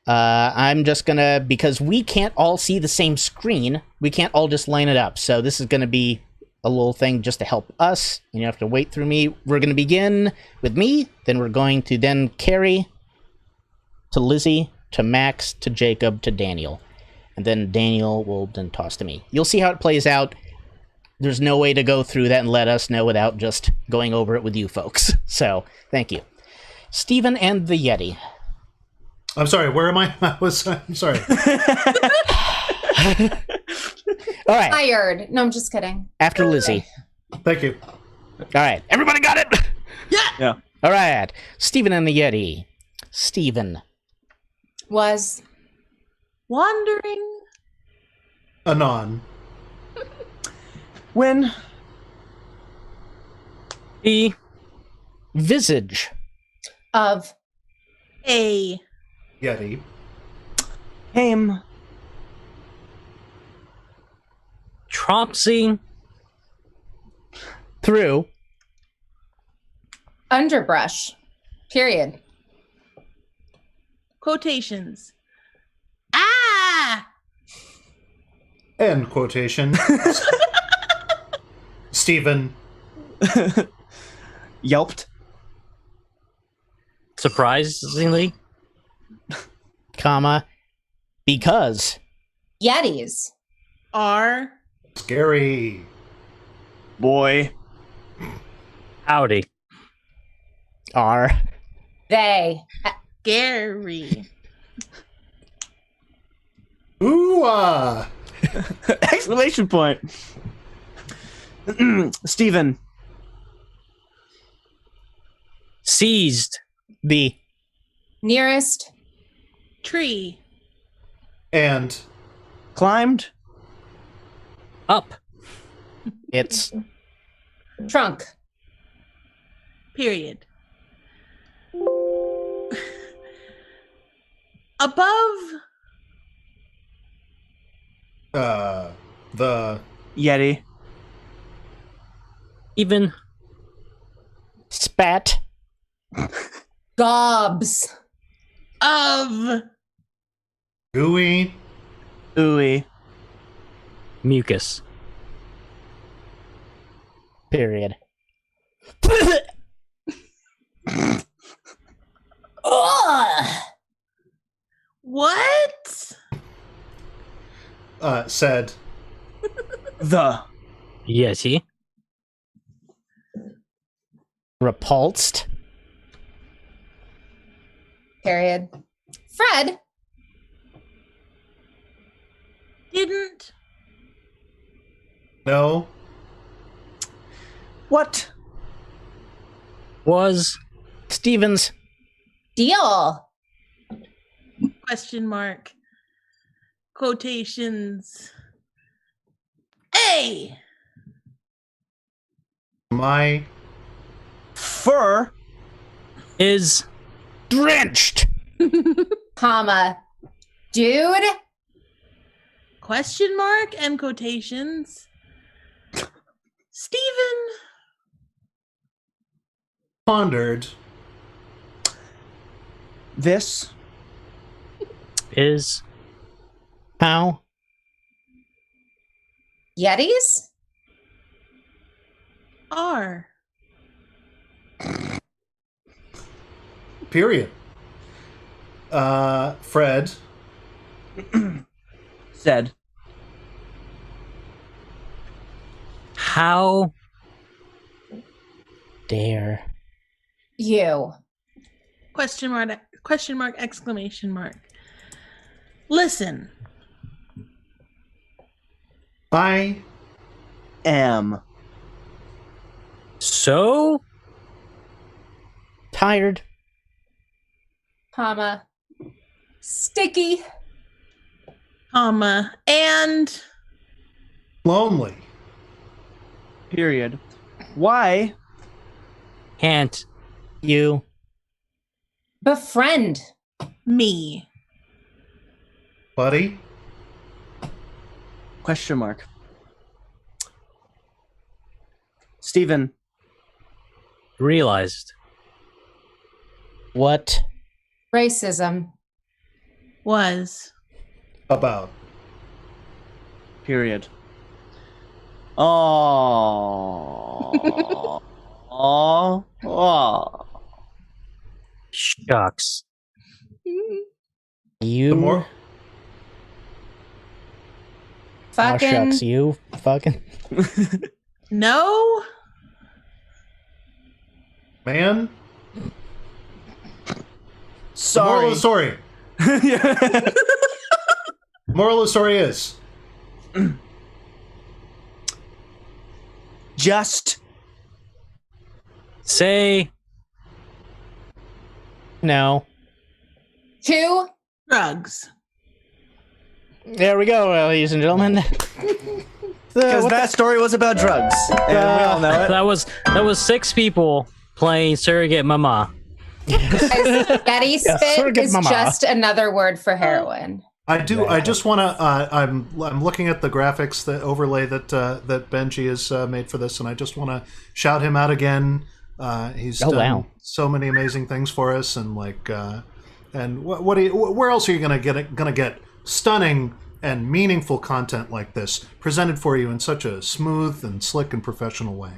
B: I'm just gonna, because we can't all see the same screen, we can't all just line it up. So this is gonna be a little thing just to help us, and you have to wait through me. We're gonna begin with me, then we're going to then Carrie, to Lizzie, to Max, to Jacob, to Daniel. And then Daniel will then toss to me. You'll see how it plays out. There's no way to go through that and let us know without just going over it with you folks. So, thank you. Stephen and the Yeti.
G: I'm sorry, where am I? I'm sorry.
B: All right.
J: Tired. No, I'm just kidding.
B: After Lizzie.
G: Thank you.
B: All right. Everybody got it?
C: Yeah.
B: All right. Stephen and the Yeti. Stephen.
J: Was
C: wandering
G: anon
F: when
B: the visage
J: of
C: a
G: Yeti
F: came
I: Tropsy
B: through
J: underbrush. Period.
C: Quotations. Ah!
G: End quotation. Stephen
F: yelped.
I: Surprisingly.
B: Comma. Because.
J: Yetis.
C: Are.
G: Scary.
F: Boy.
I: Howdy.
B: Are.
J: They.
C: Scary.
G: Ooh,
F: Exclamation point. Stephen.
I: Seized.
B: The.
J: Nearest.
C: Tree.
G: And.
F: Climbed.
I: Up.
B: It's.
J: Trunk.
C: Period. Above.
G: The
F: Yeti.
I: Even.
B: Spat.
J: Gobs.
C: Of.
G: gooey.
F: Ooey.
I: Mucus.
B: Period.
J: Ugh.
C: What?
G: Said.
F: The.
I: Yeti.
B: Repulsed.
J: Period. Fred.
C: Didn't.
G: No.
F: What?
I: Was.
B: Stevens.
J: Deal.
C: Question mark. Quotations. A.
G: My
F: Fur
I: Is
B: Drenched.
J: Comma. Dude.
C: Question mark and quotations. Steven.
G: pondered.
F: this
I: is
B: How?
J: Yetis?
C: R.
G: Period. Fred.
F: said
I: how
B: Dare.
J: You.
C: Question mark, exclamation mark. Listen.
G: I
F: am
I: so
B: Tired.
J: Comma. Sticky.
C: Comma. And
G: lonely.
F: period. Why
I: can't
B: You.
J: Befriend.
C: me.
G: Buddy.
F: question mark. Steven
I: realized
B: What?
J: Racism.
C: Was.
G: About.
F: period. Oh. Oh.
I: shucks.
B: You.
G: The more.
B: Oh,
J: Fucking.
B: shucks. You. Fucking.
C: No.
G: Man.
F: Sorry.
G: Moral of the story. Moral of the story is
F: Just
I: Say
B: No.
J: Two.
C: Drugs.
B: There we go, ladies and gentlemen.
F: because that story was about drugs, and we all know it.
I: that was 6 people playing surrogate mama.
J: Spaghetti spit
B: surrogate
J: is
B: mama.
J: just another word for heroin.
G: I just want to. I'm looking at the graphics, the overlay that Benji has made for this, and I just want to shout him out again. He's done so many amazing things for us, and and where else are you gonna get stunning and meaningful content like this presented for you in such a smooth and slick and professional way?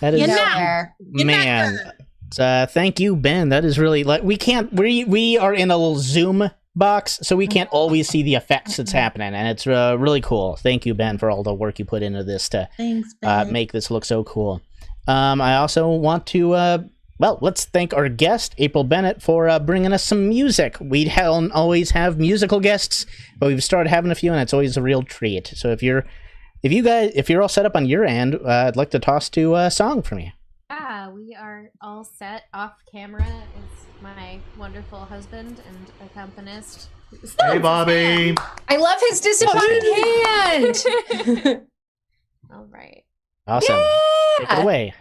B: That is
J: Nowhere.
B: man. Thank you, Ben. That is really we are in a little Zoom box, so we can't always see the effects that's happening, and it's really cool. Thank you, Ben, for all the work you put into this to
C: Thanks, Ben.
B: make this look so cool. I also want to let's thank our guest April Bennett for bringing us some music. We don't always have musical guests, but we've started having a few, and it's always a real treat. So if you're all set up on your end, I'd like to toss to a song from you.
H: We are all set off camera. It's my wonderful husband and accompanist.
G: Hey, Bobby.
J: I love his disappointed hand.
H: All right.
B: Awesome. Take it away.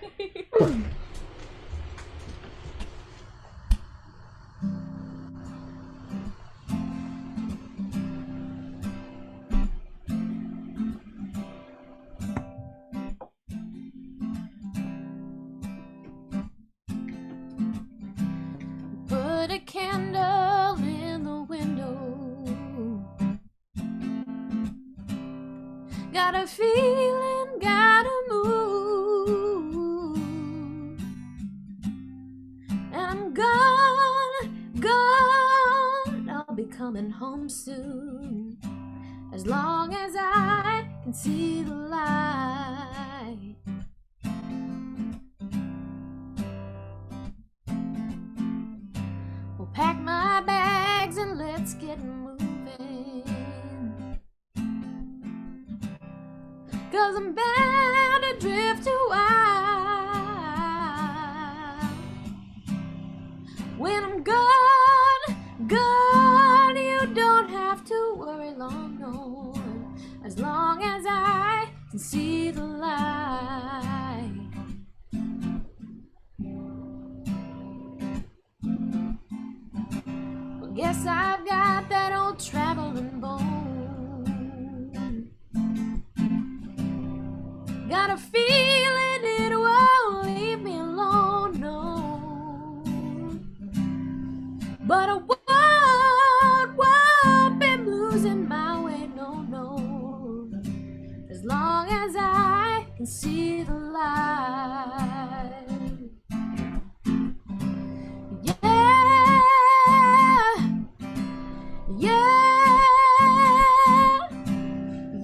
H: Put a candle in the window. Got a feeling, gotta move. And I'm gone. I'll be coming home soon. As long as I can see the light. We'll pack my bags and let's get moving. 'Cause I'm bound to drift a while. When I'm gone, you Yes, I've got that old traveling bone. Got a feeling it won't leave me alone, no. But I won't be losing my way, no, no. As long as I can see the light. Yeah, yeah,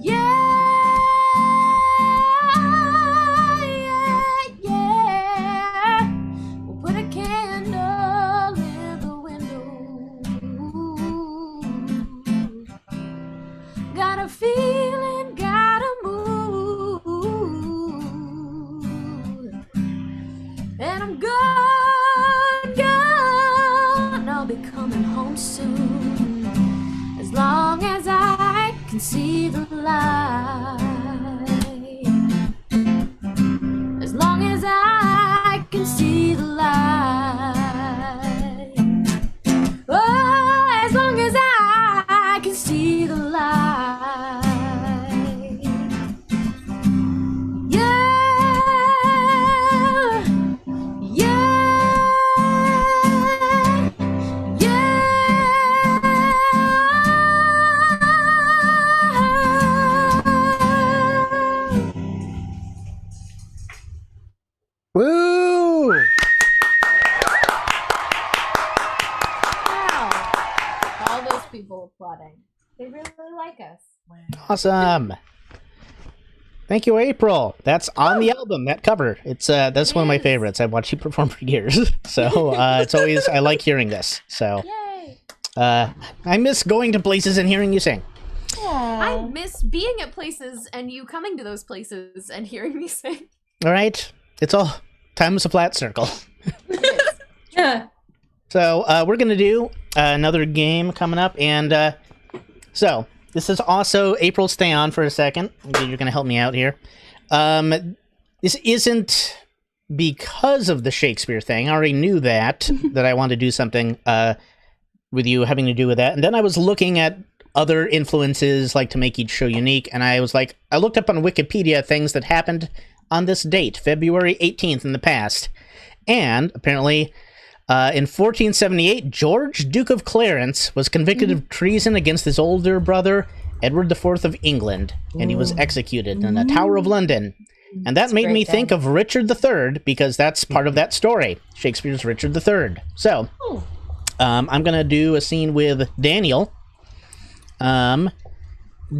H: yeah, yeah. We'll put a candle in the window. Got a feeling, gotta move. And I'm gone, I'll be coming home soon. As long as I can see the light. As long as I can see the light. Oh, as long as I can see the light. Yeah, yeah, yeah.
B: Woo!
H: Wow. All those people applauding. They really like us.
B: Awesome. Thank you, April. That's on the album, that cover. It's that's one of my favorites. I've watched you perform for years. So it's always, I like hearing this. So
H: Yay.
B: I miss going to places and hearing you sing.
H: I miss being at places and you coming to those places and hearing me sing.
B: All right. It's all, time is a flat circle.
J: Yeah.
B: So we're going to do another game coming up. And so this is also April. Stay on for a second. You're going to help me out here. This isn't because of the Shakespeare thing. I already knew that I wanted to do something with you having to do with that. And then I was looking at other influences, like to make each show unique. And I was like, I looked up on Wikipedia things that happened on this date, February 18th in the past. And apparently in 1478, George, Duke of Clarence, was convicted of treason against his older brother, Edward IV of England, and he was executed in the Tower of London. And that made me think of Richard III, because that's part of that story, Shakespeare's Richard III. So, I'm going to do a scene with Daniel.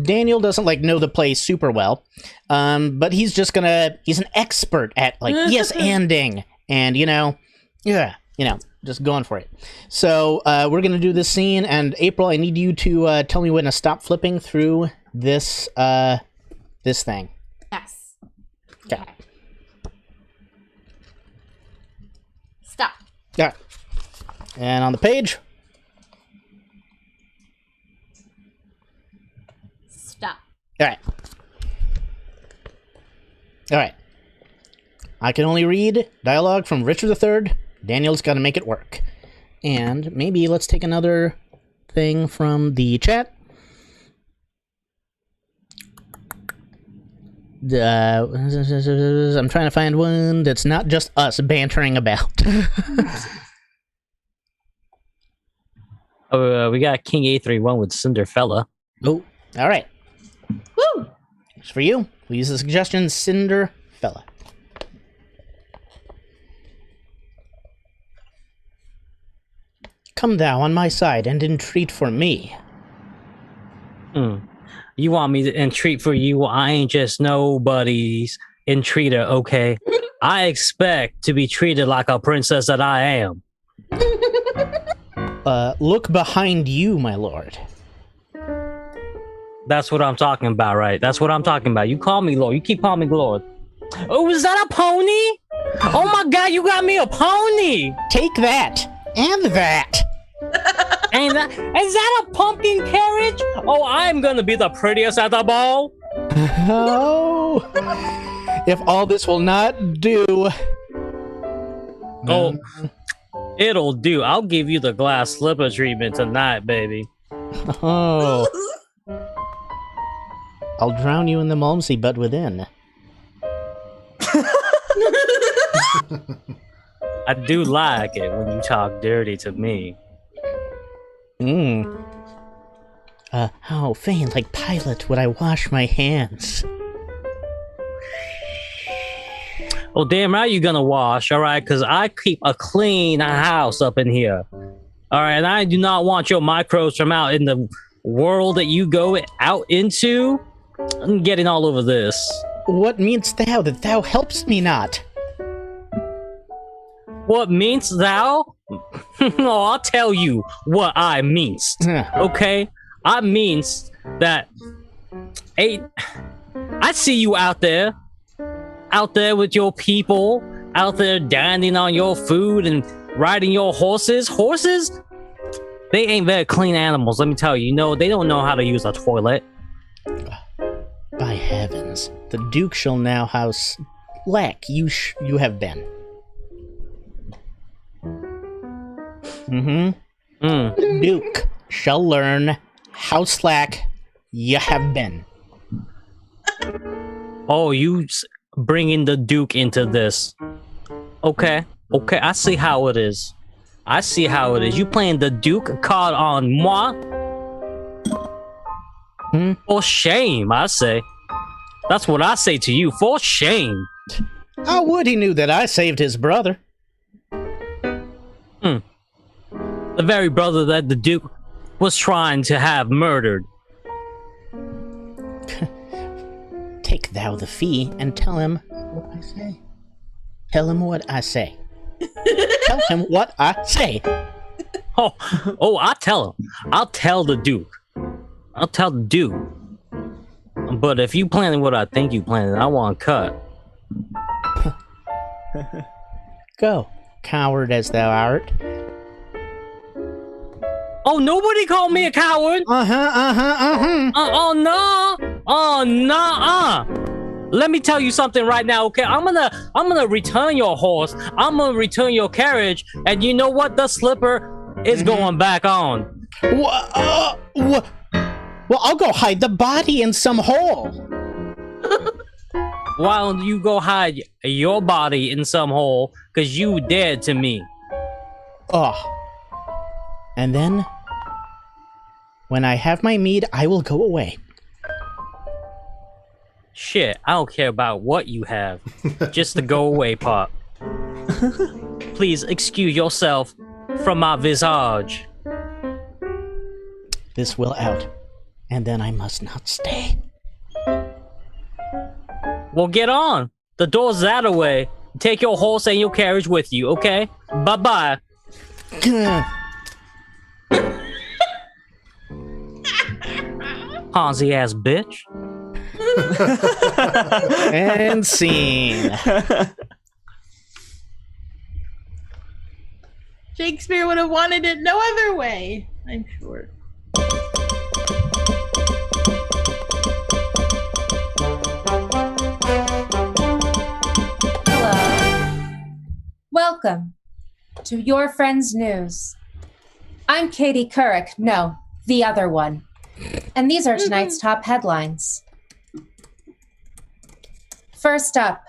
B: Daniel doesn't, like, know the play super well, but he's just he's an expert at, like, yes-anding, and, just going for it. So, we're going to do this scene, and April, I need you to tell me when to stop flipping through this thing.
H: Yes.
B: Okay.
H: Stop.
B: Yeah. And on the page.
H: Stop.
B: All right. All right. I can only read dialogue from Richard III. Daniel's got to make it work. And maybe let's take another thing from the chat. I'm trying to find one that's not just us bantering about.
I: We got King A31 with Cinderfella.
B: Oh, all right.
C: Woo!
B: It's for you. We use the suggestion Cinderfella. Come thou on my side and entreat for me.
I: You want me to entreat for you? I ain't just nobody's entreater, okay? I expect to be treated like a princess that I am.
B: Look behind you, my lord.
I: That's what I'm talking about, right? That's what I'm talking about. You call me Lord. You keep calling me Lord. Oh, is that a pony? Oh my God, you got me a pony!
B: Take that and that.
I: Ain't that, is that a pumpkin carriage? Oh, I'm gonna be the prettiest at the ball.
B: Oh, if all this will not do.
I: Oh,
D: It'll do. I'll give you the glass slipper treatment tonight, baby.
B: Oh. I'll drown you in the Malmsey, but within.
D: I do like it when you talk dirty to me.
B: How fain, like Pilate, would I wash my hands.
D: Oh, damn right you're gonna wash, alright? Because I keep a clean house up in here. Alright, and I do not want your microbes from out in the world that you go out into. I'm getting all over this.
B: What meanst thou that thou helpst me not?
D: What meanst thou? Oh, I'll tell you what I meanst. Okay? I means that I see you out there with your people, out there dining on your food and riding your horses. Horses? They ain't very clean animals, let me tell you. You know, they don't know how to use a toilet.
B: By heavens, the Duke shall now house lack you have been. Duke shall learn how slack you have been.
D: Oh, you bringing the Duke into this. Okay, I see how it is. You playing the Duke card on moi? For shame, I say. That's what I say to you, for shame.
B: How would he knew that I saved his brother?
D: The very brother that the Duke was trying to have murdered.
B: Take thou the fee and tell him what I say. Tell him what I say. Tell him what I say.
D: Oh, I'll tell him. I'll tell the Duke. But if you planning what I think you planning, I want cut.
B: Go, coward as thou art.
D: Oh, nobody called me a coward. Oh no. Let me tell you something right now, okay? I'm gonna return your horse. I'm gonna return your carriage, and you know what? The slipper is going back on.
B: Well, I'll go hide the body in some hole.
D: Why don't you go hide your body in some hole? Cause you dead to me.
B: And then, when I have my mead, I will go away.
D: Shit, I don't care about what you have. Just the go away part. Please excuse yourself from my visage.
B: This will out, and then I must not stay.
D: Well, get on. The door's that away. Take your horse and your carriage with you, okay? Bye-bye. Hansi ass bitch.
B: And scene.
C: Shakespeare would have wanted it no other way, I'm sure.
J: Hello. Welcome to Your Friends News. I'm Katie Couric. No, the other one. And these are tonight's top headlines. First up,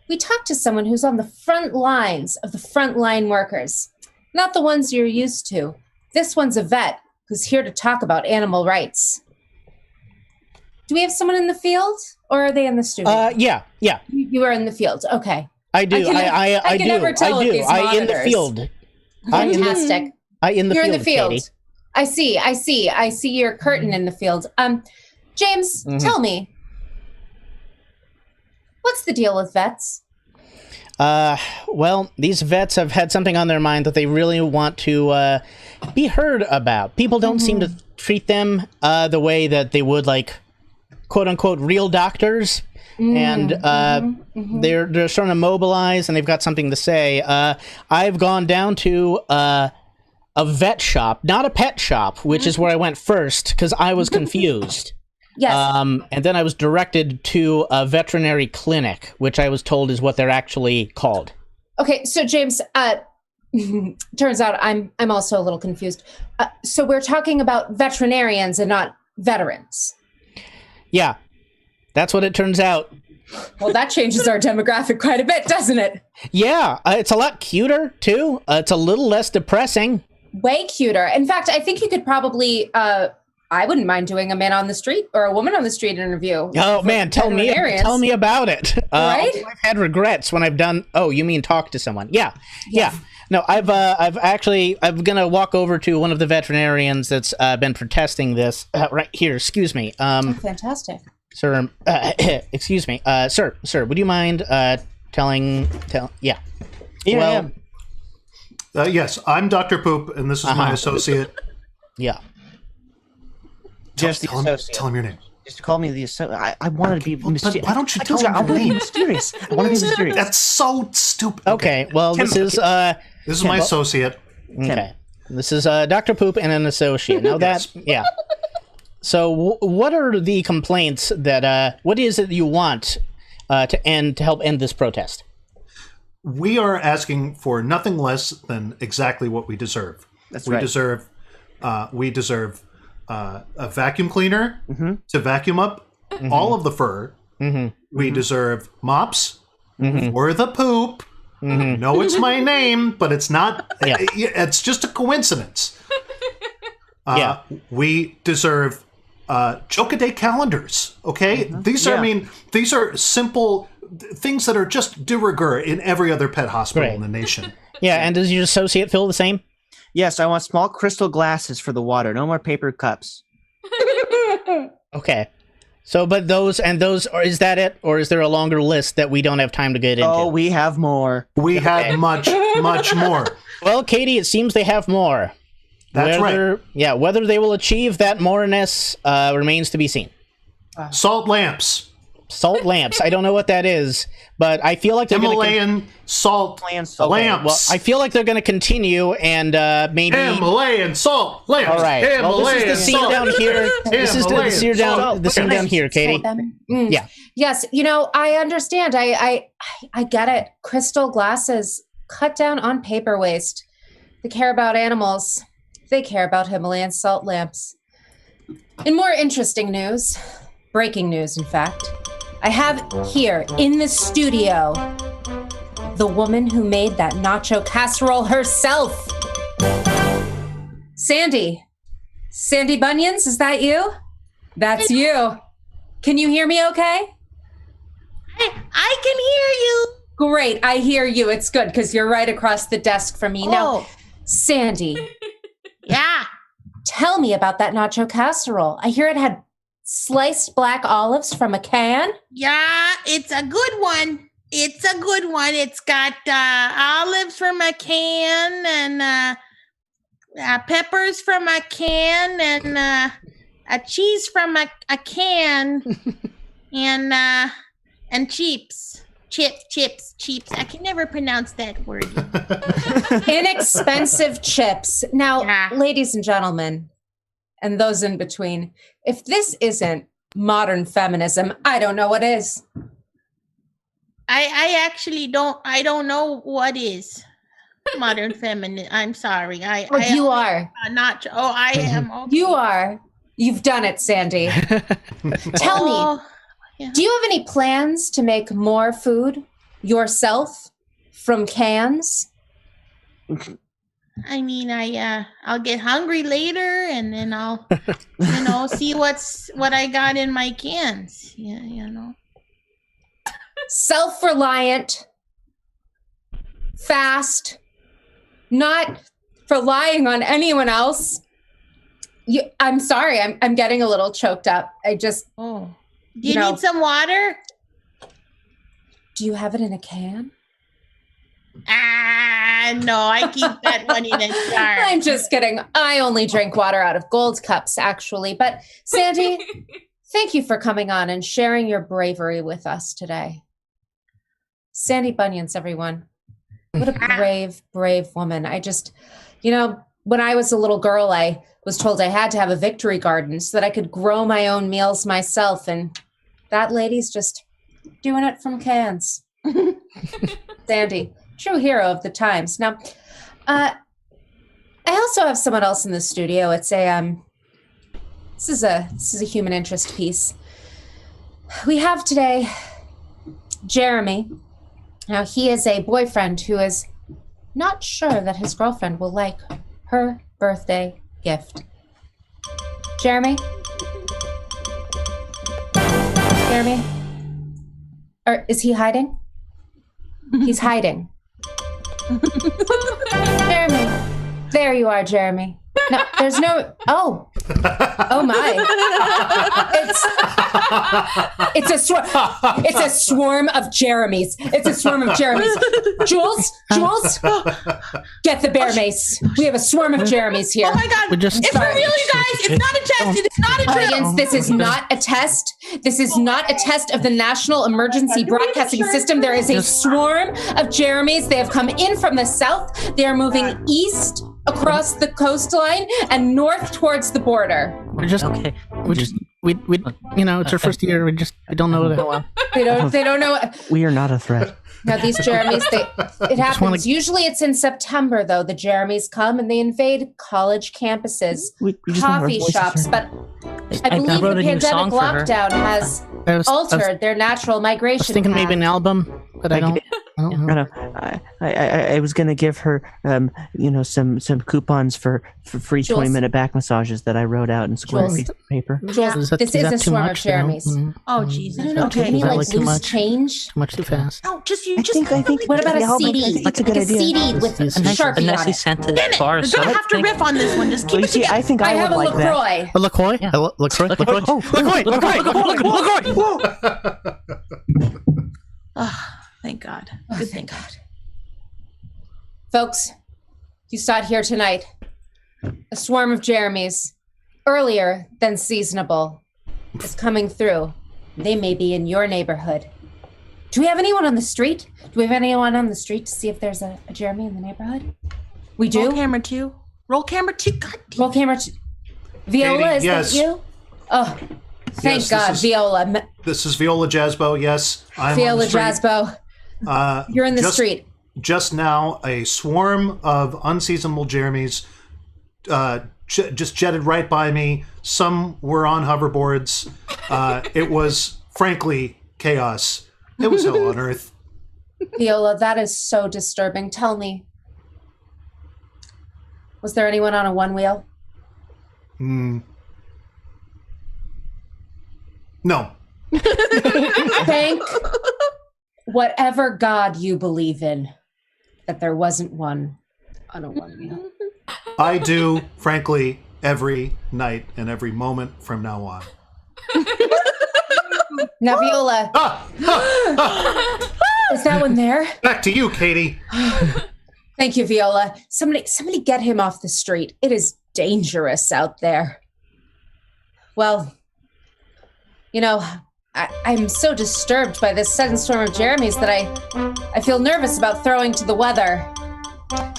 J: we talked to someone who's on the front lines of the frontline workers. Not the ones you're used to. This one's a vet who's here to talk about animal rights. Do we have someone in the field, or are they in the studio?
B: Yeah.
J: You are in the field. Okay.
B: I do. I
J: can
B: do.
J: never tell with these
B: I in the
J: monitors.
B: field.
J: Fantastic.
B: You're
J: in the field.
B: Katie.
J: I see your curtain in the field. James, tell me, what's the deal with vets?
B: Well, these vets have had something on their mind that they really want to be heard about. People don't seem to treat them the way that they would, like, quote unquote, real doctors. And they're starting to mobilize, and they've got something to say. I've gone down to a vet shop, not a pet shop, which is where I went first because I was confused.
J: Yes.
B: And then I was directed to a veterinary clinic, which I was told is what they're actually called.
J: Okay, so James, Turns out I'm also a little confused. So we're talking about veterinarians and not veterans.
B: Yeah, that's what it turns out.
J: Well, that changes our demographic quite a bit, doesn't it?
B: Yeah, it's a lot cuter, too. It's a little less depressing.
J: Way cuter. In fact, I think you could probably, I wouldn't mind doing a man on the street or a woman on the street interview.
B: Oh, man, tell me about it.
J: Right?
B: I've had regrets when I've done, you mean talk to someone. Yeah. No, I'm going to walk over to one of the veterinarians that's been protesting this right here. Excuse me.
J: Fantastic.
B: Sir, excuse me. Sir, would you mind telling, yeah.
G: Well, yes, I'm Dr. Poop, and this is my associate.
B: Yeah.
A: Just the associate.
G: Tell him your name.
A: Just call me the associate. I wanted to be mysterious.
G: Why don't you tell him your name?
A: Mysterious. I want to be mysterious.
G: That's so stupid.
B: Okay, well, this is
G: my associate.
B: Okay. This is Dr. Poop and an associate. Now yeah. So what are the complaints that, what is it you want to help end this protest?
G: We are asking for nothing less than exactly what we deserve. We deserve a vacuum cleaner to vacuum up all of the fur. We deserve mops for the poop. No, it's my name, but it's not. It's just a coincidence. We deserve joke-a-day calendars. Okay, these are simple things that are just de rigueur in every other pet hospital in the nation.
B: Yeah, and does your associate feel the same?
A: Yes, I want small crystal glasses for the water. No more paper cups.
B: Okay. So, but those, or is that it? Or is there a longer list that we don't have time to get into?
A: Oh, we have more.
G: We have much more.
B: Well, Katie, it seems they have more.
G: That's right.
B: Yeah, whether they will achieve that moreness remains to be seen.
G: Salt lamps.
B: Salt lamps. I don't know what that is, but I feel like they're
G: Himalayan salt lamps.
B: Well, I feel like they're going to continue and maybe
G: Himalayan salt lamps.
B: All right. Well, this is the scene down here. This is the scene down here, Katie. Yeah.
J: Yes. I understand. I get it. Crystal glasses cut down on paper waste. They care about animals. They care about Himalayan salt lamps. In more interesting news, breaking news, in fact, I have here in the studio the woman who made that nacho casserole herself. Sandy Bunions, is that you? That's you. Can you hear me okay?
C: I can hear you.
J: Great, I hear you. It's good because you're right across the desk from me. Now, Sandy.
C: Yeah.
J: Tell me about that nacho casserole. I hear it had sliced black olives from a can.
C: Yeah, it's a good one. It's got olives from a can and peppers from a can and a cheese from a can and chips. Chips. I can never pronounce that word.
J: Inexpensive chips. Now, ladies and gentlemen, and those in between, if this isn't modern feminism, I don't know what is.
C: I actually don't know what is modern feminism. I'm sorry.
J: You are.
C: I am. Okay.
J: You are. You've done it, Sandy. Tell me. Yeah. Do you have any plans to make more food yourself from cans?
C: I mean, I'll get hungry later, and then I'll, see what I got in my cans. Yeah,
J: Self-reliant, fast, not relying on anyone else. I'm sorry, I'm getting a little choked up.
C: Do you need some water?
J: Do you have it in a can?
C: No, I keep that one in a jar.
J: I'm just kidding. I only drink water out of gold cups, actually. But Sandy, thank you for coming on and sharing your bravery with us today. Sandy Bunions, everyone. What a brave woman. I just, when I was a little girl, I was told I had to have a victory garden so that I could grow my own meals myself. And that lady's just doing it from cans. Sandy, true hero of the times. Now, I also have someone else in the studio. It's a this is a human interest piece. We have today Jeremy. Now he is a boyfriend who is not sure that his girlfriend will like her birthday gift. Jeremy? Jeremy? Or is he hiding? He's hiding. Jeremy. There you are, Jeremy. No, there's no. Oh. Oh my. It's a swarm. It's a swarm of Jeremys. It's a swarm of Jeremys. Jules, get the bear mace. We have a swarm of Jeremys here.
C: Oh my God! It's for real, you guys. It's not a test. It is not a drill.
J: Audience, this is not a test. This is not a test of the National Emergency Broadcasting System. There is a swarm of Jeremys. They have come in from the south. They are moving east across the coastline and north towards the border.
B: We're just okay. We you know, it's our first year. We don't know that.
J: They don't know.
F: We are not a threat.
J: Now these Jeremys, it happens. Usually it's in September though. The Jeremys come and they invade college campuses, coffee shops. But I believe the pandemic lockdown has altered their natural migration.
B: I was thinking maybe an album, but I don't know.
F: I was gonna give her, some coupons for free 20-minute back massages that I wrote out in square piece of paper.
J: Jules, this is a swarm of Jeremys.
C: Oh Jesus!
J: I don't know.
C: Okay.
J: Any like
B: too
J: loose
B: much.
J: change?
B: Too much too fast.
C: Oh,
F: I think.
J: What about a CD?
F: That's a good idea.
J: A CD with a Sharpie
I: a
J: on
I: nicely
J: it.
I: scented
C: Bennett,
I: bar.
C: you're
I: So
C: gonna
I: I
C: have to
I: think
C: riff on this one. Just keep it together.
F: I think
J: I
F: I
J: have
F: would
J: a
F: like that.
J: LaCroix.
B: A LaCroix?
I: Yeah.
B: LaCroix?
C: Oh, thank God. Good thing.
J: God. Folks, you saw it here tonight. A swarm of Jeremys, earlier than seasonable, is coming through. They may be in your neighborhood. Do we have anyone on the street? Do we have anyone on the street to see if there's a Jeremy in the neighborhood? We do?
C: Roll camera 2. Roll camera 2. God damn.
J: Roll camera 2. Viola,
G: Katie,
J: is
G: yes.
J: that you? Oh, thank
G: Yes,
J: God, Viola.
G: This is Viola Jazzbo. Yes, I'm
J: Viola
G: on the street.
J: Jazzbo. You're in the street.
G: Just now, a swarm of unseasonable Jeremys just jetted right by me. Some were on hoverboards. It was, frankly, chaos. It was hell on earth.
J: Viola, that is so disturbing. Tell me, was there anyone on a one wheel?
G: No.
J: Thank whatever God you believe in that there wasn't one on a one wheel.
G: I do, frankly, every night and every moment from now on.
J: Now, Viola, is that one there?
G: Back to you, Katie.
J: Thank you, Viola. Somebody get him off the street. It is dangerous out there. Well, I'm so disturbed by this sudden storm of Jeremys that I feel nervous about throwing to the weather.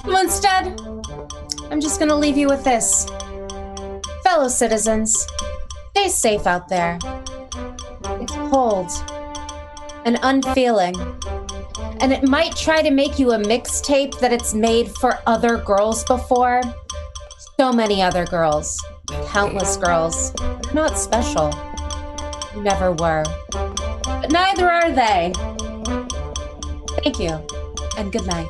J: So instead, I'm just going to leave you with this. Fellow citizens, stay safe out there. It's cold and unfeeling, and it might try to make you a mixtape that it's made for other girls before. So many other girls, countless girls. They're not special. Never were. But neither are they. Thank you, and good night.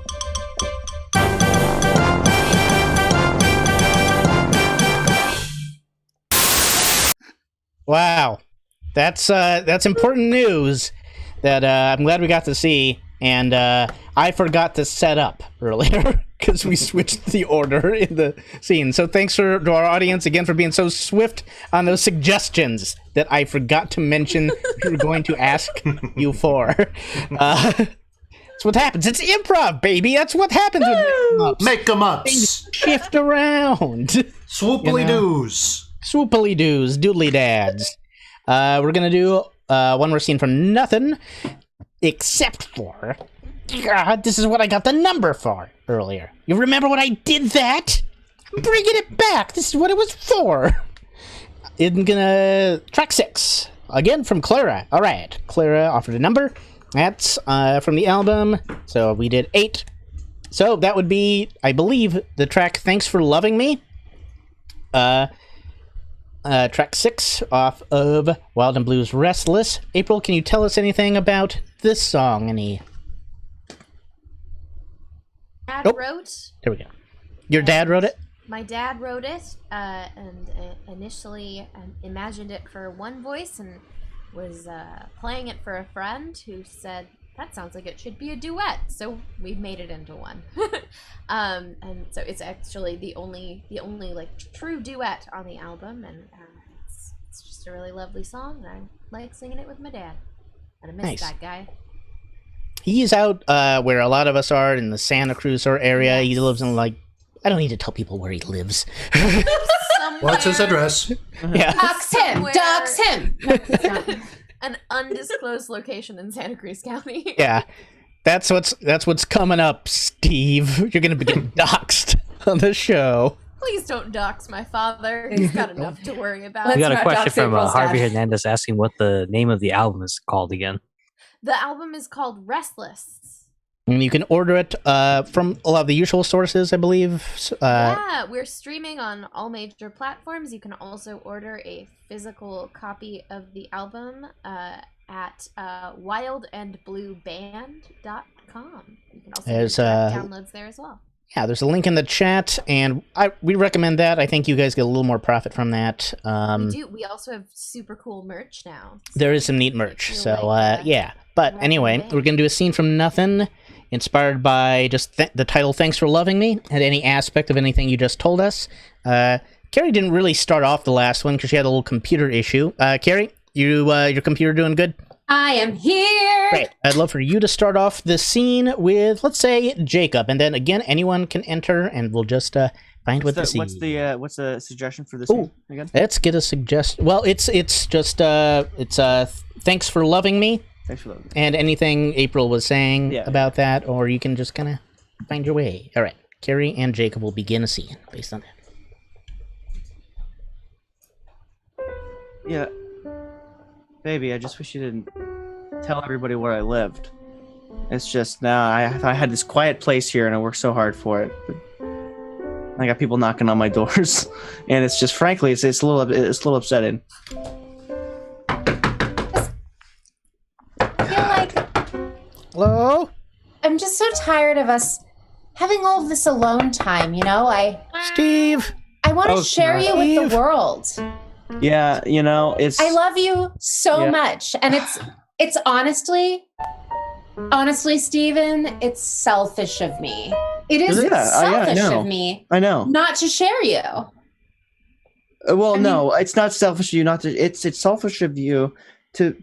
B: Wow, that's important news that I'm glad we got to see, and I forgot to set up earlier because we switched the order in the scene. So thanks to our audience again for being so swift on those suggestions that I forgot to mention we were going to ask you for. That's what happens. It's improv, baby. That's what happens with
G: Make 'em ups.
B: Things shift around.
G: Swoopily doos.
B: Swoopily doos, doodly dads. We're gonna do one more scene from nothing, except for God. This is what I got the number for earlier. You remember when I did that? I'm bringing it back. This is what it was for. I'm gonna track 6 again from Clara. All right, Clara offered a number. That's from the album. So we did 8, So that would be, I believe, the track "Thanks for Loving Me." Track 6 off of Wild and Blues Restless. April, can you tell us anything about this song?
H: Dad wrote.
B: There we go. Your dad wrote it?
H: My dad wrote it, and initially imagined it for one voice and was playing it for a friend who said, that sounds like it should be a duet. So we made it into one. And so it's actually the only like true duet on the album, and it's just a really lovely song, and I like singing it with my dad. And I miss that guy.
B: He's out where a lot of us are in the Santa Cruz area. Yes. He lives in I don't need to tell people where he lives.
G: What's his address?
B: Yeah.
J: Dox him.
H: An undisclosed location in Santa Cruz County.
B: Yeah. That's what's coming up, Steve. You're going to be getting doxxed on the show.
H: Please don't dox my father. He's got enough to worry about.
I: We got a question from Harvey Hernandez asking what the name of the album is called again.
H: The album is called Restless.
B: And you can order it from a lot of the usual sources, I believe.
H: Yeah, we're streaming on all major platforms. You can also order a physical copy of the album at wildandblueband.com. You can also get downloads there as well.
B: Yeah, there's a link in the chat, and we recommend that. I think you guys get a little more profit from that.
H: We do. We also have super cool merch now.
B: There is some neat merch, yeah. But anyway, we're going to do a scene from nothing, inspired by just the title, Thanks for Loving Me, and any aspect of anything you just told us. Carrie didn't really start off the last one because she had a little computer issue. Carrie, your computer doing good?
J: I am here.
B: Great. I'd love for you to start off the scene with, let's say, Jacob, and then again, anyone can enter, and we'll just find what the scene.
F: What's the suggestion for the scene again?
B: Let's get a suggestion. Well, it's just Thanks for Loving Me.
F: Thanks for loving me.
B: And anything April was saying about that, or you can just kind of find your way. All right, Carrie and Jacob will begin a scene based on that.
F: Yeah. Baby, I just wish you didn't tell everybody where I lived. It's just now I had this quiet place here and I worked so hard for it. But I got people knocking on my doors, and it's just frankly it's a little upsetting.
J: I feel like
B: hello?
J: I'm just so tired of us having all of this alone time,
B: Steve!
J: I want to share you with the world.
F: Yeah, it's...
J: I love you so much, and it's honestly, Steven, it's selfish of me. It is selfish of me.
F: I know.
J: Not to share you.
F: Well, no, it's not selfish of you not to. It's selfish of you to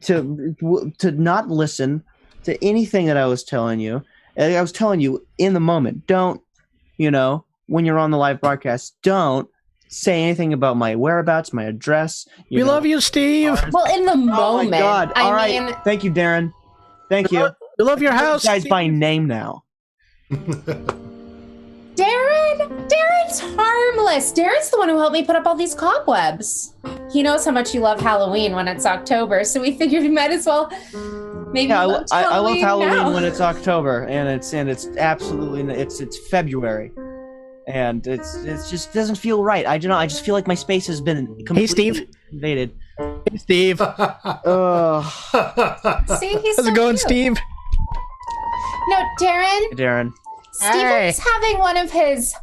F: not listen to anything that I was telling you. I was telling you in the moment. Don't, when you're on the live broadcast, don't say anything about my whereabouts, my address.
B: We love you, Steve.
J: Well, in the moment.
F: Oh my God! All right. Thank you, Darren. Thank you.
B: We love your house,
F: guys. By name now.
J: Darren's harmless. Darren's the one who helped me put up all these cobwebs. He knows how much you love Halloween when it's October, so we figured we might as well maybe.
F: Yeah, I love Halloween
J: now.
F: when it's October, and it's absolutely it's February, and it's just doesn't feel right. I don't know. I just feel like my space has been completely invaded.
B: Hey, Steve.
J: See, he's
B: How's it going, Steve?
J: No, Darren.
F: Hey, Darren.
J: Steven's having one of his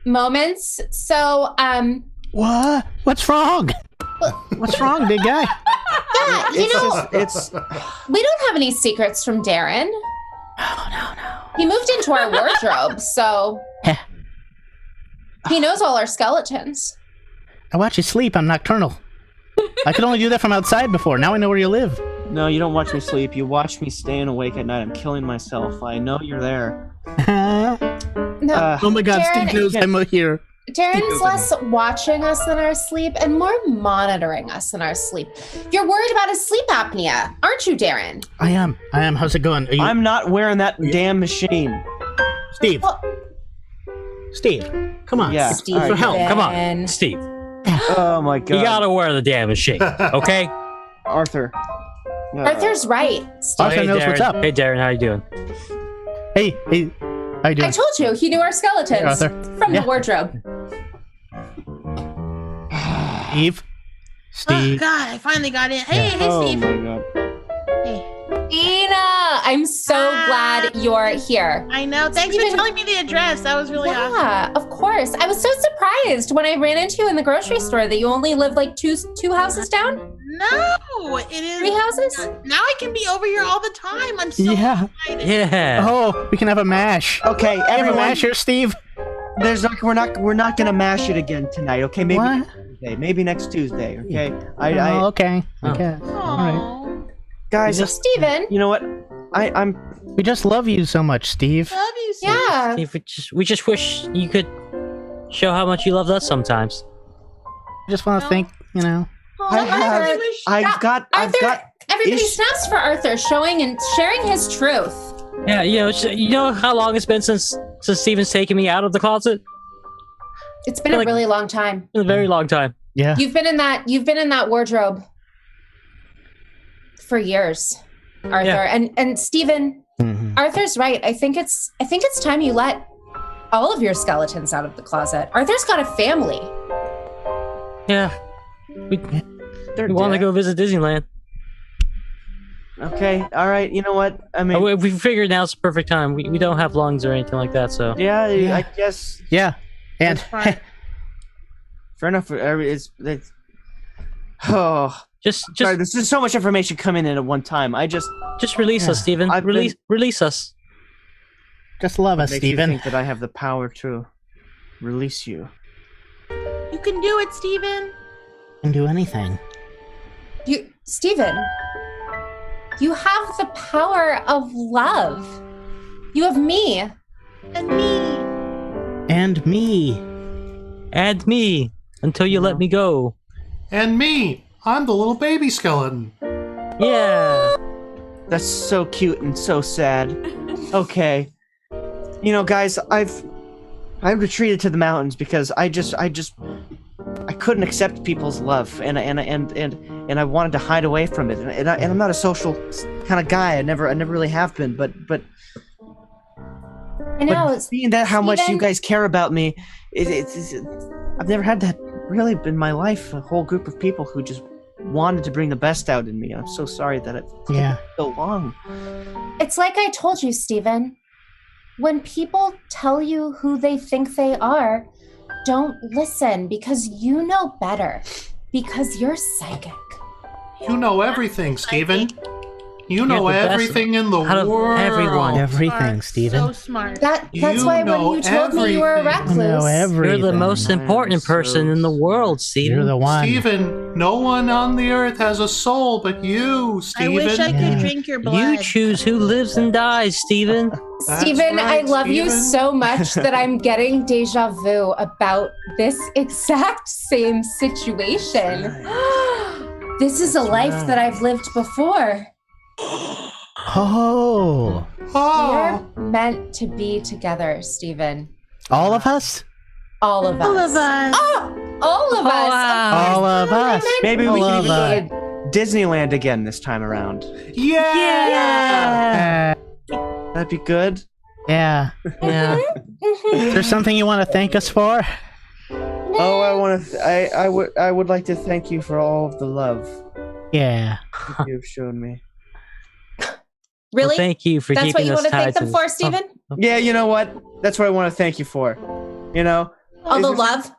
J: moments. So,
B: What? What's wrong? What's wrong, big guy?
J: Yeah,
F: it's
J: we don't have any secrets from Darren.
B: No.
J: He moved into our wardrobe, so he knows all our skeletons.
B: I watch you sleep. I'm nocturnal. I could only do that from outside before. Now I know where you live.
F: No, you don't watch me sleep. You watch me staying awake at night. I'm killing myself. I know you're there.
J: No.
B: Oh my God,
J: Darren,
B: Steve knows I'm here.
J: Darren's less watching us in our sleep and more monitoring us in our sleep. You're worried about his sleep apnea, aren't you, Darren?
B: I am. How's it going?
F: I'm not wearing that damn machine.
B: Steve. Steve, come on.
F: Yeah.
J: Steve,
B: for help.
I: Come on, Steve.
F: Oh my God.
I: You gotta wear the damn machine, okay?
F: Arthur.
J: Arthur's right.
B: Arthur knows
I: Darren.
B: what's up.
I: Hey, Darren, how you doing?
B: Hey, I do.
J: I told you he knew our skeletons
B: Arthur.
J: from the wardrobe.
B: Steve.
C: Oh God, I finally got in. Hey, hey, Steve.
F: Oh my god.
C: Hey.
J: Dina, I'm so glad you're here.
C: I know. Thanks for telling me the address. That was really awesome.
J: Yeah, of course. I was so surprised when I ran into you in the grocery store that you only live like two houses down.
C: No, it is
J: 3 houses.
C: Now I can be over here all the time. I'm so excited.
I: Yeah.
B: Oh, we can have a mash.
F: Okay,
B: Have a
F: everyone.
B: mash here, Steve.
F: We're not gonna mash it again tonight. Okay, maybe
B: What?
F: next Tuesday. Maybe next Tuesday. Okay.
B: Oh, okay. Okay.
C: Aw.
B: All right.
F: Guys,
J: Steven.
F: you know what? I'm.
B: We just love you so much, Steve.
C: Love you, Steve.
J: Yeah.
I: Steve, we just wish you could show how much you loved us sometimes.
B: I just want to thank, you know.
C: Oh,
F: I
C: I
F: have-
C: really wish.
F: I've got.
J: Everybody
F: ish-
J: snaps for Arthur showing and sharing his truth.
I: Yeah, you know how long it's been since Steven's taken me out of the closet?
J: It's been a really long time.
I: A very long time.
B: Yeah.
J: You've been in that wardrobe for years, Arthur.
I: Yeah.
J: And Steven, Arthur's right. I think it's time you let all of your skeletons out of the closet. Arthur's got a family.
I: Yeah. We want to go visit Disneyland.
F: Okay. All right. You know what? I mean.
I: We figured now's the perfect time. We don't have lungs or anything like that, so.
F: Yeah. I guess.
B: Yeah. And
F: Fair enough. It's. Oh. Sorry, there's just so much information coming in at one time.
I: Just release us, Steven. Release us.
B: Just love us,
F: makes you
B: Steven.
F: think that I have the power to release you.
C: You can do it, Steven.
B: Can do anything.
J: Steven, you have the power of love. You have me.
C: And me.
B: And me.
I: And me. Until you let me go.
G: And me. I'm the little baby skeleton.
I: Yeah.
F: That's so cute and so sad. Okay. You know, guys, I retreated to the mountains because I couldn't accept people's love, and I wanted to hide away from it, and I'm not a social kind of guy. I never really have been, but
J: I know.
F: But seeing that how much you guys care about me, it's I've never had that really in my life. A whole group of people who just wanted to bring the best out in me. I'm so sorry that it took so long.
J: It's like I told you, Steven. When people tell you who they think they are, don't listen because you know better. Because you're psychic.
G: You know everything, Steven. You know
I: the best
G: everything in the
I: out of
G: world.
I: everyone.
B: Everything, Steven.
C: So smart.
J: That's
G: You
J: why when
G: know
J: you told me you were a
G: everything.
B: You know
J: recluse.
B: everything.
I: You're the most important person in the world, Steven.
B: You're the one.
G: Steven, no one on the earth has a soul but you,
C: I
G: Steven.
C: wish I could drink your blood.
I: You choose who lives and dies, Steven.
G: That's
J: Steven, I
G: right,
J: love you
G: Steven.
J: so much that I'm getting deja vu about this exact same situation. This is a life that I've lived before.
B: Oh.
G: Oh.
J: We're meant to be together, Steven.
B: All of us?
J: All of us.
C: All of us.
J: Oh, all of us.
I: wow.
B: All of us.
F: Maybe we
B: All
F: can
B: of
F: even go to Disneyland again this time around.
G: Yeah.
F: That'd be good.
B: Yeah.
I: Yeah.
B: Is there something you want to thank us for?
F: Oh, I would like to thank you for all of the love
B: Yeah.
F: that you've shown me.
J: Really?
I: Well, thank you for
J: That's what
I: keeping
J: you
I: us
J: want to
I: tied
J: thank them
I: to
J: for,
I: this.
J: Steven?
F: Yeah, you know what? That's what I want to thank you for. You know?
J: All
F: Is
J: the
F: there-
J: love?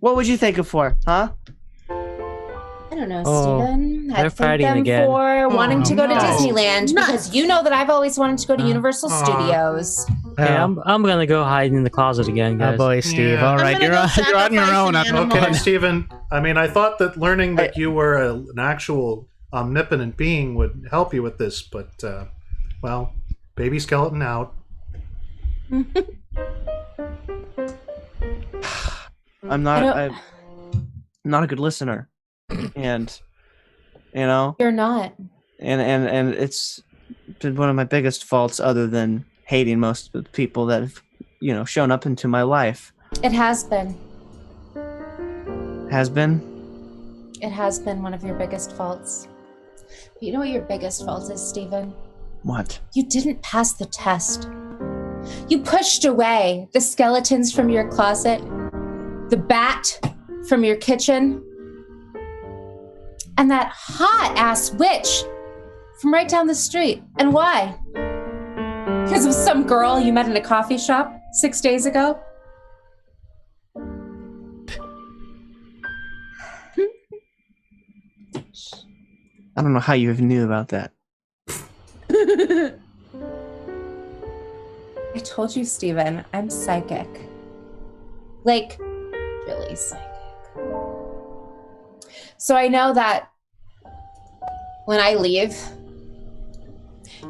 F: What would you thank it for, huh?
J: I don't know,
I: Oh,
J: Steven.
I: they're
J: I'd thank
I: fighting
J: them
I: again.
J: for wanting to go to
G: no.
J: Disneyland because you know that I've always wanted to go to Universal
G: Aw.
J: Studios.
I: Okay, I'm gonna go hide in the closet again, guys.
B: Oh boy, Steve.
G: Yeah.
B: All
C: I'm
B: right,
C: gonna
B: you're
C: go
B: on your own.
C: sacrifice an animal.
G: Okay, Steven. I mean, I thought that learning that you were an actual omnipotent being would help you with this, but, well, baby skeleton out.
F: I'm not a good listener. And you know,
J: You're not.
F: and it's been one of my biggest faults other than hating most of the people that have, you know, shown up into my life.
J: It has been.
F: Has been?
J: It has been one of your biggest faults. But you know what your biggest fault is, Steven?
F: What?
J: You didn't pass the test. You pushed away the skeletons from your closet, the bat from your kitchen, and that hot-ass witch from right down the street. And why? Because of some girl you met in a coffee shop 6 days ago?
F: I don't know how you even knew about that.
J: I told you, Steven, I'm psychic. Like, really psychic. So I know that when I leave,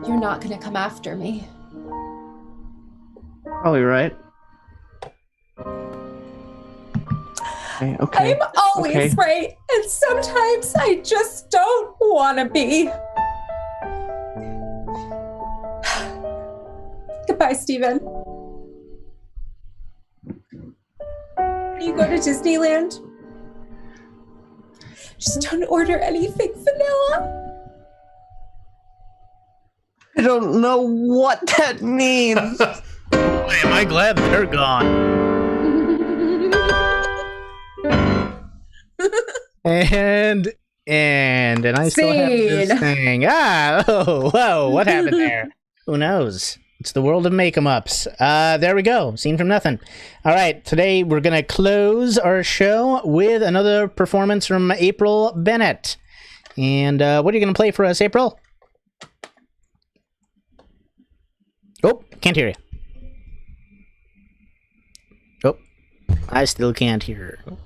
J: you're not gonna come after me.
F: Probably right. Okay.
J: I'm always right, and sometimes I just don't want to be. Goodbye, Steven. When you go to Disneyland, just don't order anything vanilla.
F: I don't know what that means.
B: Boy, am I glad they're gone. And I still have this thing. Oh, whoa, what happened there? Who knows? It's the world of make-em-ups. There we go. Scene from nothing. All right, today we're going to close our show with another performance from April Bennett. And what are you going to play for us, April? Oh, can't hear you. Oh, I still can't hear her.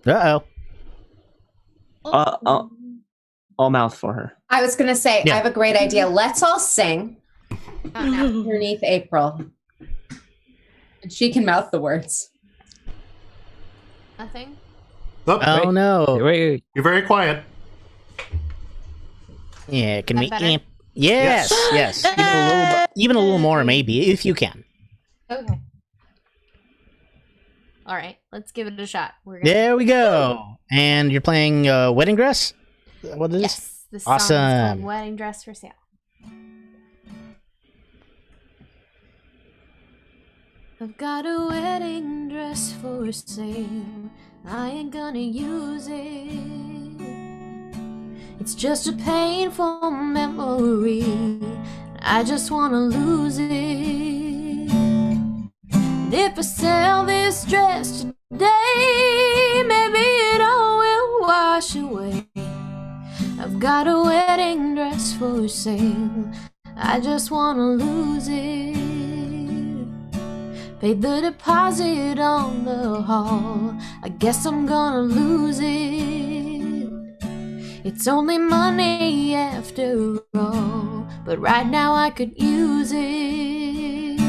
B: Uh-oh.
F: I'll mouth for her.
J: I was going to say, I have a great idea. Let's all sing underneath April. And she can mouth the words.
H: Nothing?
B: Oh, no.
I: Wait.
G: You're very quiet.
B: Yeah, can we
H: better?
B: amp? Yes. Even a little more, maybe, if you can.
H: Okay. All right, let's give it a shot.
B: There we go. And you're playing Wedding Dress? What is this?
H: Yes, this song is called Wedding Dress for Sale. I've got a wedding dress for sale. I ain't gonna use it. It's just a painful memory. I just wanna lose it. If I sell this dress today, maybe it all will wash away. I've got a wedding dress for sale. I just wanna lose it. Paid the deposit on the hall. I guess I'm gonna lose it. It's only money after all, but right now I could use it.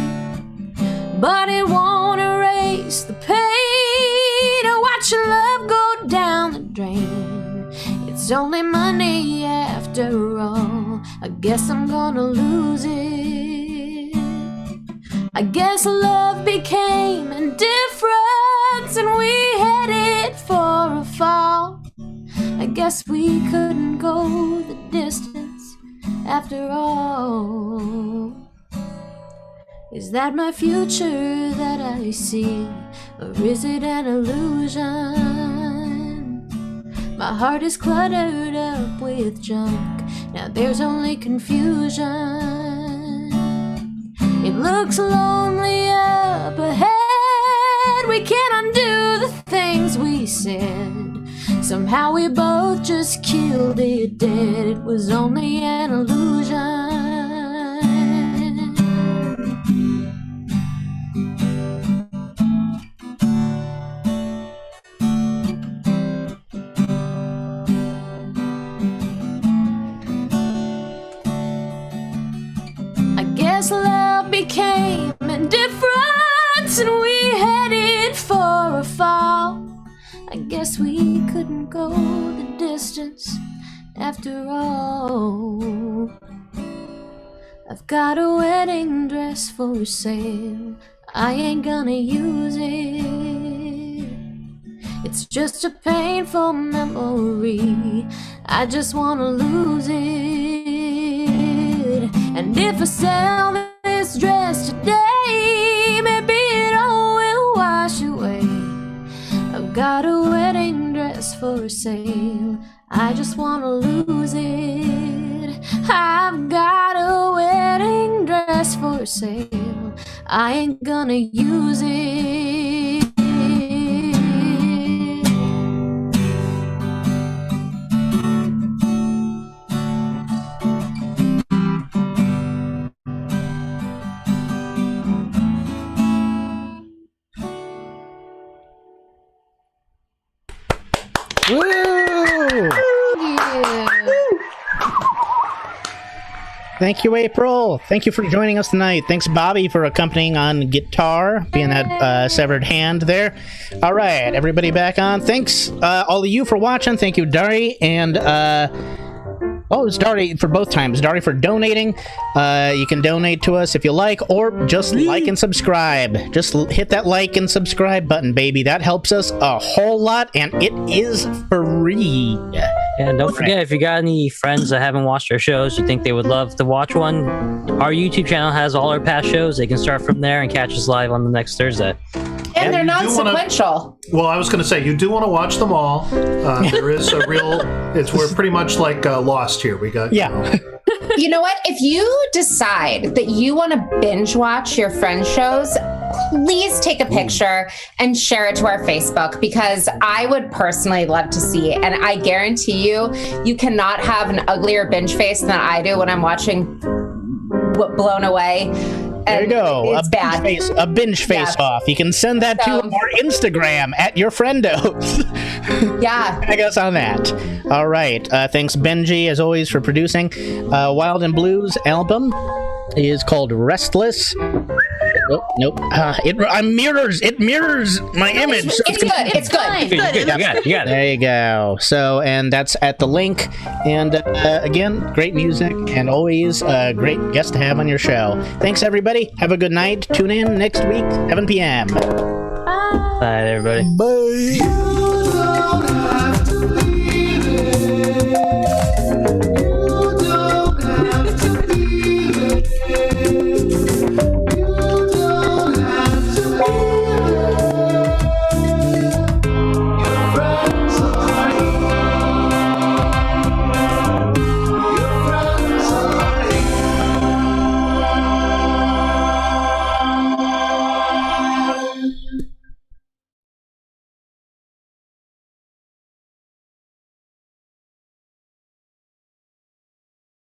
H: But it won't erase the pain of watching love go down the drain. It's only money after all. I guess I'm gonna lose it. I guess love became indifference and we headed for a fall. I guess we couldn't go the distance after all. Is that my future that I see, or is it an illusion? My heart is cluttered up with junk. Now there's only confusion. It looks lonely up ahead. We can't undo the things we said. Somehow we both just killed it dead. It was only an illusion. Love became indifference and we headed for a fall. I guess we couldn't go the distance after all. I've got a wedding dress for sale. I ain't gonna use it. It's just a painful memory. I just wanna lose it.
K: if I sell this dress today, maybe it all will wash away. I've got a wedding dress for sale, I just wanna lose it. I've got a wedding dress for sale, I ain't gonna use it.
B: Woo! Thank you, April. Thank you for joining us tonight. Thanks, Bobby, for accompanying on guitar, being that severed hand there. All right, everybody back on. Thanks, all of you, for watching. Thank you, Dari, and it's Dari for both times. Dari for donating. You can donate to us if you like, or just like and subscribe. Just hit that like and subscribe button, baby. That helps us a whole lot, and it is free.
I: And don't forget, if you got any friends that haven't watched our shows, you think they would love to watch one, our YouTube channel has all our past shows. They can start from there and catch us live on the next Thursday.
J: And they're not sequential.
G: Well, I was going to say, you do want to watch them all. There is a real... We're pretty much like Lost here. We got...
B: Yeah.
J: You know what? If you decide that you want to binge watch your friends' shows, please take a picture and share it to our Facebook, because I would personally love to see it. And I guarantee you, you cannot have an uglier binge face than I do when I'm watching Blown Away.
B: There you go.
J: It's bad.
B: A binge face off. You can send that to our Instagram at your friendos.
J: Yeah.
B: Tag us on that. All right. Thanks, Benji, as always, for producing. Wild and Blues album is called Restless. Nope. It mirrors my image.
J: It's good. It's good.
I: You got it.
B: There you go. So, and that's at the link. And again, great music, and always a great guest to have on your show. Thanks, everybody. Have a good night. Tune in next week, 7 p.m.
I: Bye, everybody.
B: Bye.